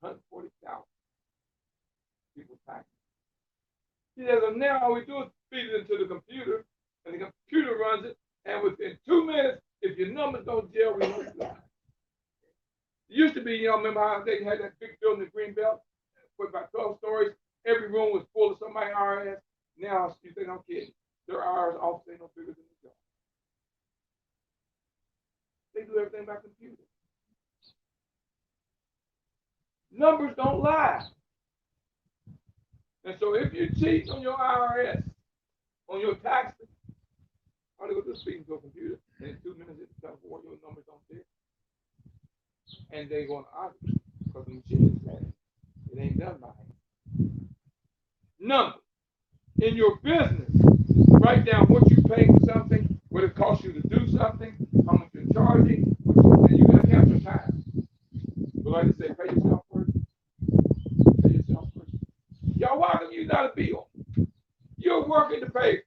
140,000 people's tax. He says, and now all we do is feed it into the computer, and the computer runs it, and within 2 minutes, if your numbers don't gel, we know you lie. It used to be, remember how they had that big building in Greenbelt, with about 12 stories, every room was full of somebody IRS. Now, you think I'm kidding. Their IRS office ain't no bigger than the job. They do everything by computer. Numbers don't lie. And so if you cheat on your IRS, on your taxes, all they go do is feed into a computer, and in 2 minutes it's telling what your numbers don't fit. And they're going to argue because the machine says it ain't done by hand. Numbers. In your business, write down what you pay for something, what it costs you to do something, how much you're charging, and you got to capture time. But like I say, pay yourself first. Pay yourself first. Y'all, why can you not a bill? You're working to pay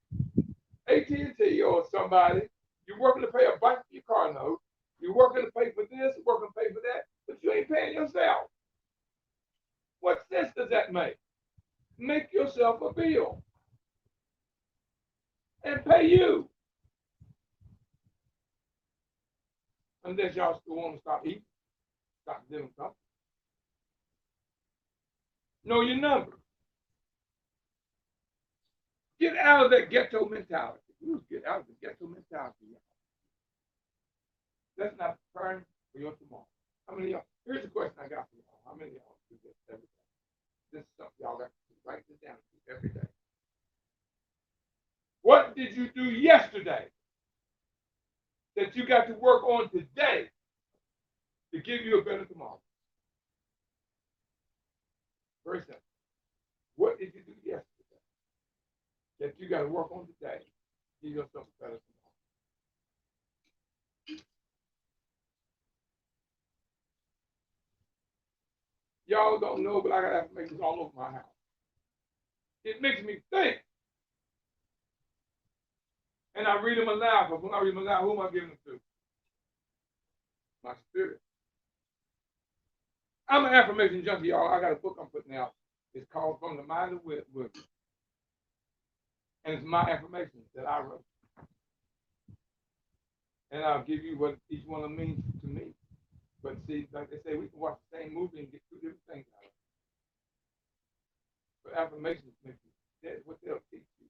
AT&T or somebody. You're working to pay a bank for your car note. You're working to pay for this, working to pay for that, but you ain't paying yourself. What sense does that make? Make yourself a bill and pay you. Unless y'all still want to stop eating, stop living something. Know your numbers. Get out of that ghetto mentality. Get out of the ghetto mentality. That's not preparing for your tomorrow. How many of y'all? Here's a question I got for y'all. How many of y'all do this every day? This is something y'all got to write this down every day. What did you do yesterday that you got to work on today to give you a better tomorrow? Very simple. What did you do yesterday that you got to work on today to give yourself a better tomorrow? Y'all don't know, but I got affirmations all over my house. It makes me think. And I read them aloud, but when I read them aloud, who am I giving them to? My spirit. I'm an affirmation junkie, y'all. I got a book I'm putting out. It's called From the Mind of Wisdom. And it's my affirmations that I wrote. And I'll give you what each one of them means to me. But see, like they say, we can watch the same movie and get two different things out of it. But affirmations make you, that's what they'll teach you.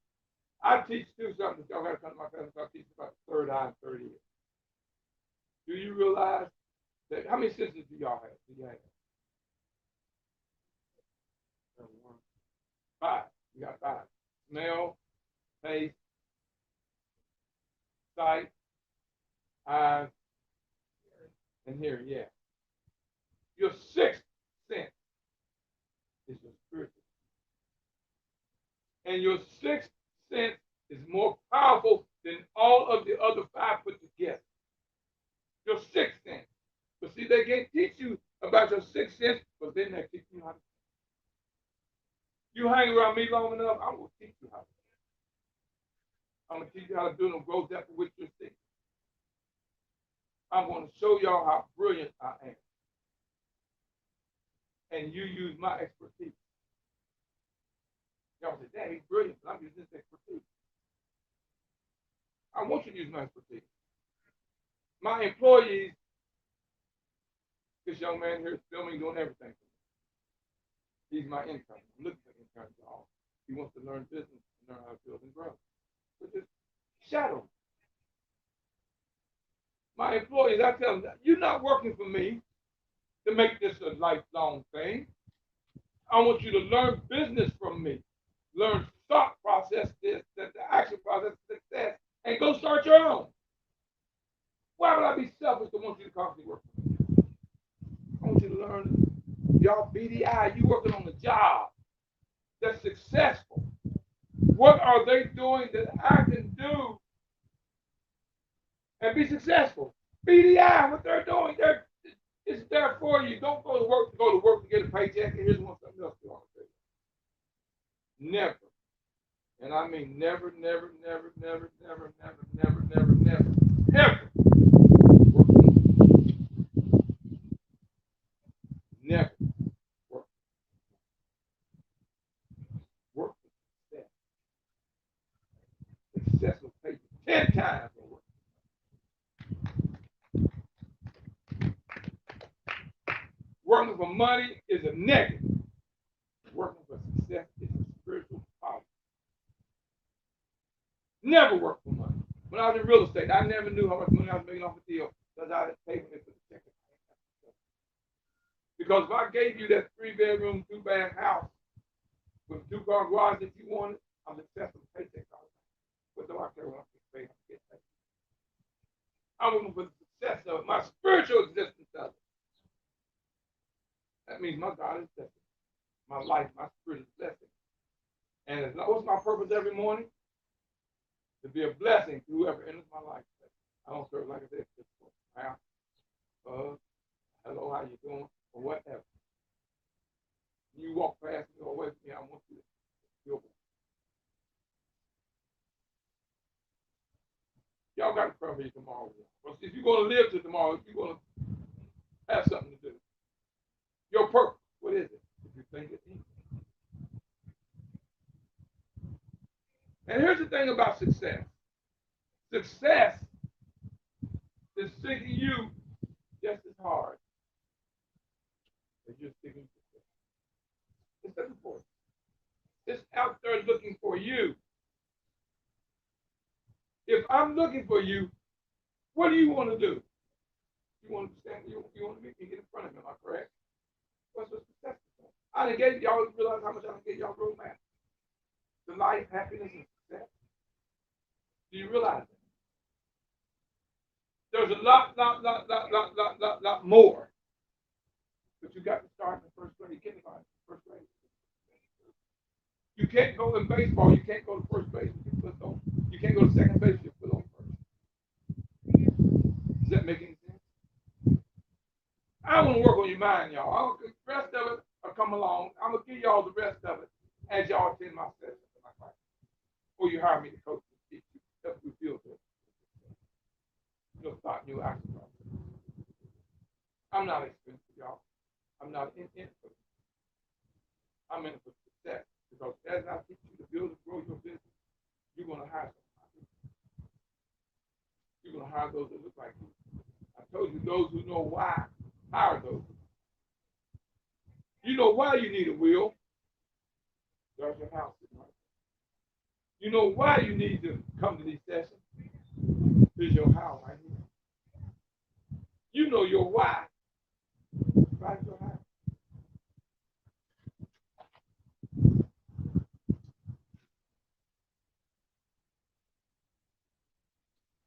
I teach too something that y'all got to come to my family, so I teach about the third eye and third ear. Do you realize that, how many senses do y'all have? Do you have? 5. You got 5. Smell, taste, sight, eyes, and hearing, yeah. Your 6th sense is your spiritual. And your 6th sense is more powerful than all of the other 5 put together. they can't teach you about your sixth sense, but then they teach you how to. You hang around me long enough, I'm going to teach you how to. I'm going to teach you how to do them grow depth with your stick. I'm going to show y'all how brilliant I am. And you use my expertise. Y'all say, Dad, he's brilliant, but I'm using this expertise. I want you to use my expertise. My employees, this young man here is filming, doing everything. He's my intern. I'm looking for interns, y'all. He wants to learn business and learn how to build and grow. So just shadow. My employees, I tell them, you're not working for me to make this a lifelong thing. I want you to learn business from me. Learn thought process, the action process, success, and go start your own. Why would I be selfish to want you to constantly work for me? I want you to learn. Y'all BDI, you working on the job that's successful. What are they doing that I can do and be successful? BDI, what they're doing, it's there for you. Don't go to work to get a paycheck. And here's something else you want to say. Never, and I mean never, never, never, never, never, never, never, never, never, ever work for me. Never work. Work for success. Success will pay you 10 times more work. Working for money is a negative. Working for success is a spiritual power. Never work for money. When I was in real estate, I never knew how much money I was making off a deal because I didn't pay for it for the second. Because if I gave you that 3-bedroom, 2-bath house with a 2-car garage that you wanted, I'm successful paycheck all the time. But don't I care what I'm getting paid? I'm looking for the success of it, my spiritual existence of it. That means my God is blessing. My life, my spirit is blessing. And what's my purpose every morning? To be a blessing to whoever enters my life. I don't serve, like I said, just for hello, how you doing, or whatever. You walk past me or away from me, I want you to feel blessed. Y'all got to pray for you tomorrow. But if you're going to live to tomorrow, if you're going to have something to do, your purpose, what is it? If you think it's easy. And here's the thing about success. Success is seeking you just as hard as you're seeking success. It's looking for you. It's out there looking for you. If I'm looking for you, what do you want to do? You want to stand, you want to meet me, get in front of me, am I correct? What's the success? I done gave y'all, realize how much I done gave y'all roadmap. The life, happiness, and success. Do you realize that? There's a lot more. But you got to start in the first grade, kindergarten, first grade. You can't go in baseball, you can't go to first base. You can't go to second base, you put on first. Does that make any sense? I want to work on your mind, y'all. The rest of it will come along. I'm going to give y'all the rest of it as y'all attend my session. Or you hire me to coach and teach you, help you feel good. You'll start new action process. I'm not expensive, y'all. I'm not in it for it. I'm in it for success. Because as I teach you to build and grow your business, you're going to hire somebody. You're going to hire those that look like you. I told you, those who know why, hire those. You know why you need a will. There's your house, right? You know why you need to come to these sessions. Here's your house right here. You know your why. Right your house.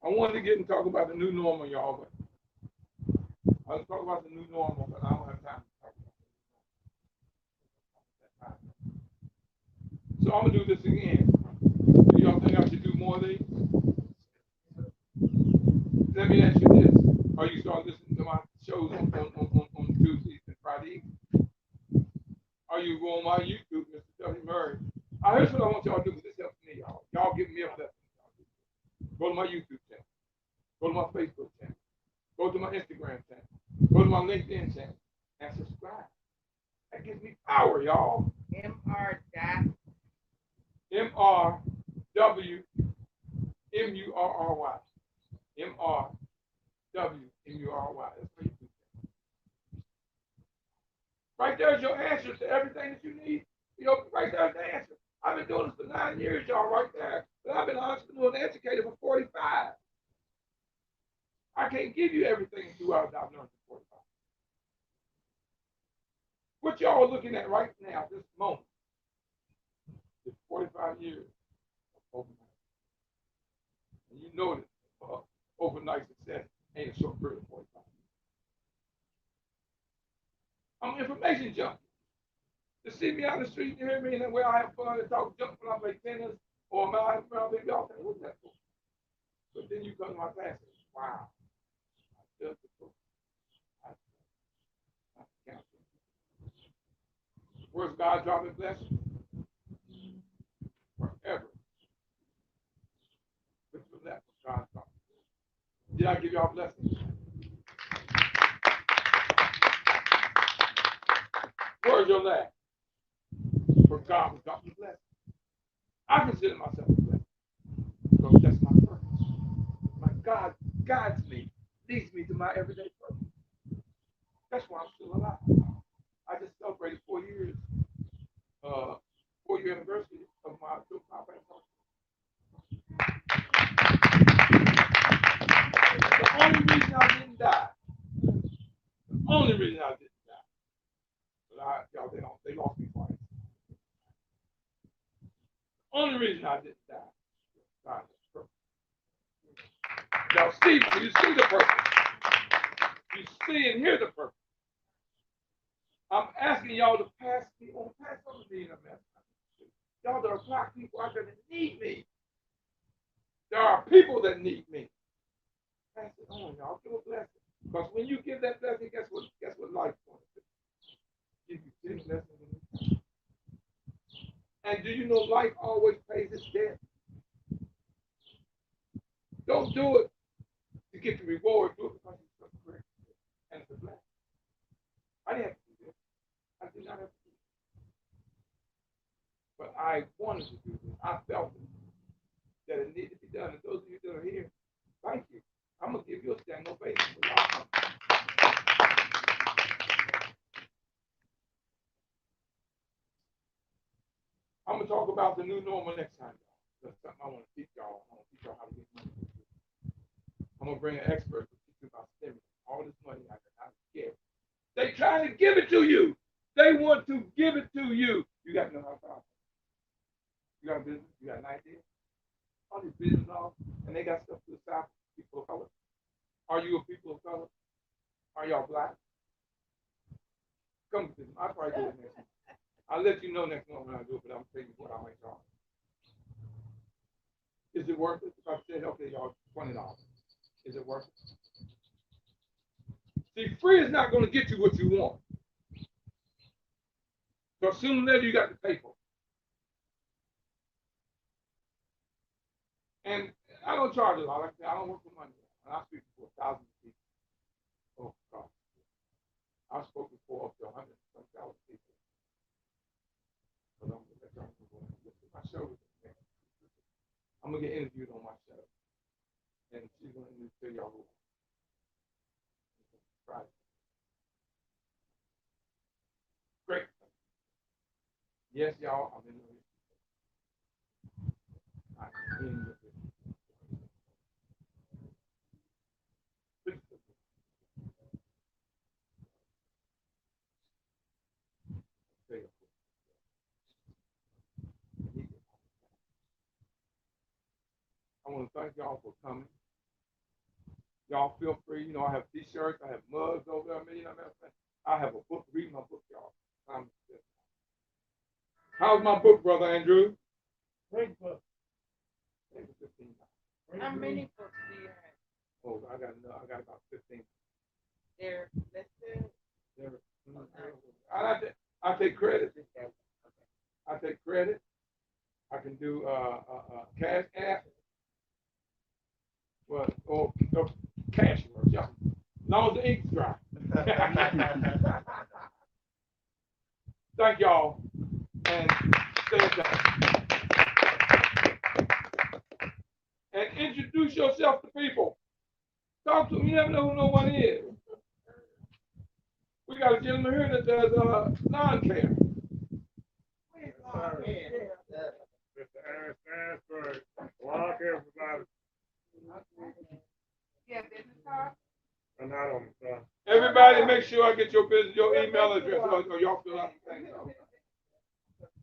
I wanted to get and talk about the new normal, y'all, but I was talking about the new normal, but I don't have time to talk about it. So I'm gonna do this again. Do y'all think I should do more of these? Let me ask you this. Are you starting listening to my shows on Tuesdays and Fridays. Or you go on my YouTube, Mr. W. Murray. Here's what I want y'all to do, because this helps me, y'all. Y'all give me a blessing. Go to my YouTube channel. Go to my Facebook channel. Go to my Instagram channel. Go to my LinkedIn channel. And subscribe. That gives me power, y'all. MRWMURRY. MRWMURRY. That's what you do. Right there's your answer to everything that you need. You know, right there's the answer. I've been doing this for 9 years, y'all, right there. But I've been an entrepreneur and educator for 45. I can't give you everything in 2 hours I've learned in 45. What y'all are looking at right now, this moment, is 45 years of overnight. And you know that overnight success ain't a short period of 45. I'm an information junkie. To see me on the street, you hear me, and where I have fun and talk junk when I play tennis, or I'm out around, baby, y'all think, what's that for? But then you come to my class and say, wow, I felt the book. I count it. Where's God dropping blessings? Forever. Look for that for God's dropping. Did I give y'all blessings? Where's your laugh? For God was dropping blessings. I consider myself a blessing. Because that's my purpose. My God guides me, leads me to my everyday purpose. That's why I'm still alive. I just celebrated 4 years, 4-year anniversary of my bank. The only reason I didn't die, but they lost me twice. The only reason I didn't die, God has purpose. Now, Steve, you see the purpose. You see and hear the purpose. I'm asking y'all to pass on to me in a mess. Y'all, there are black people out there that need me. There are people that need me. Pass it on, y'all. Give a blessing. Because when you give that blessing, guess what life's going to do? Give you 10 blessings in return. And do you know life always pays its debt? Don't do it to get the reward. Do it because it's so great. And it's a blessing. I didn't have to do this. I did not have to do this. But I wanted to do this. I felt it. That it needed to be done. And those of you that are here, thank you. I'm going to give you a stand ovation for y'all. I'm going to talk about the new normal next time, y'all. That's something I want to teach y'all. I want to teach y'all how to get money. I'm going to bring an expert to teach you about stimulus. All this money I can get. They trying to give it to you. They want to give it to you. You got to know how to talk. You got a business? You got an idea? All these business off, and they got stuff to the south. People of color. Are you a people of color? Are y'all black? Come to this. I'll probably do it next week. I'll let you know next month when I do it, but I'm telling you what I might charge. Is it worth it? If I said, okay, y'all, $20. Is it worth it? See, free is not going to get you what you want. So sooner or later, you got to pay for it. And I don't charge a lot. Like I said, I don't work for money. And I speak for 1,000 people. Oh, God. I've spoken for up to 100,000 people. But I'm going to let y'all know my show. I'm going to get interviewed on my show. And she's going to tell y'all who. Right. Great. Yes, y'all, I'm in the I'm in the I want to thank y'all for coming. Y'all feel free. You know, I have t-shirts, I have mugs over there. I have a book. Read my book, y'all. How's my book, Brother Andrew? Great book. How many books do you have? Oh, I got about 15. There, that's good. I take credit. I take credit. I can do cash app. Well, or cash work, yeah. As long as the ink's dry. Thank y'all. And stay in touch. And introduce yourself to people. Talk to them. You never know who no one is. We got a gentleman here that does lawn care. Mr. Aaron Stansburg, lawn care provider. Yeah, business card. I'm not on the phone. Everybody, make sure I get your business, your email address, or y'all fill out the thing.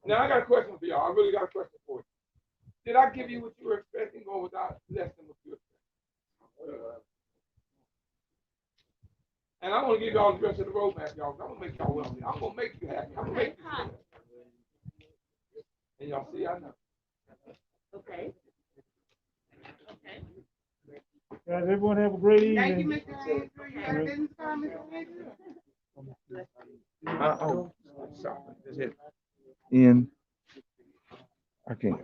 Now I got a question for y'all. I really got a question for you. Did I give you what you were expecting, or was I less than what you were expecting? And I'm gonna give y'all the rest of the roadmap, y'all. I'm gonna make y'all wealthy. I'm gonna make you happy. I'm gonna make you happy. And y'all see, I know. Okay. Okay. Guys, everyone have a great evening. Thank you, Mr. Andrew. You got a business card, Mr. Andrew? Sorry. That's it. In. I can't.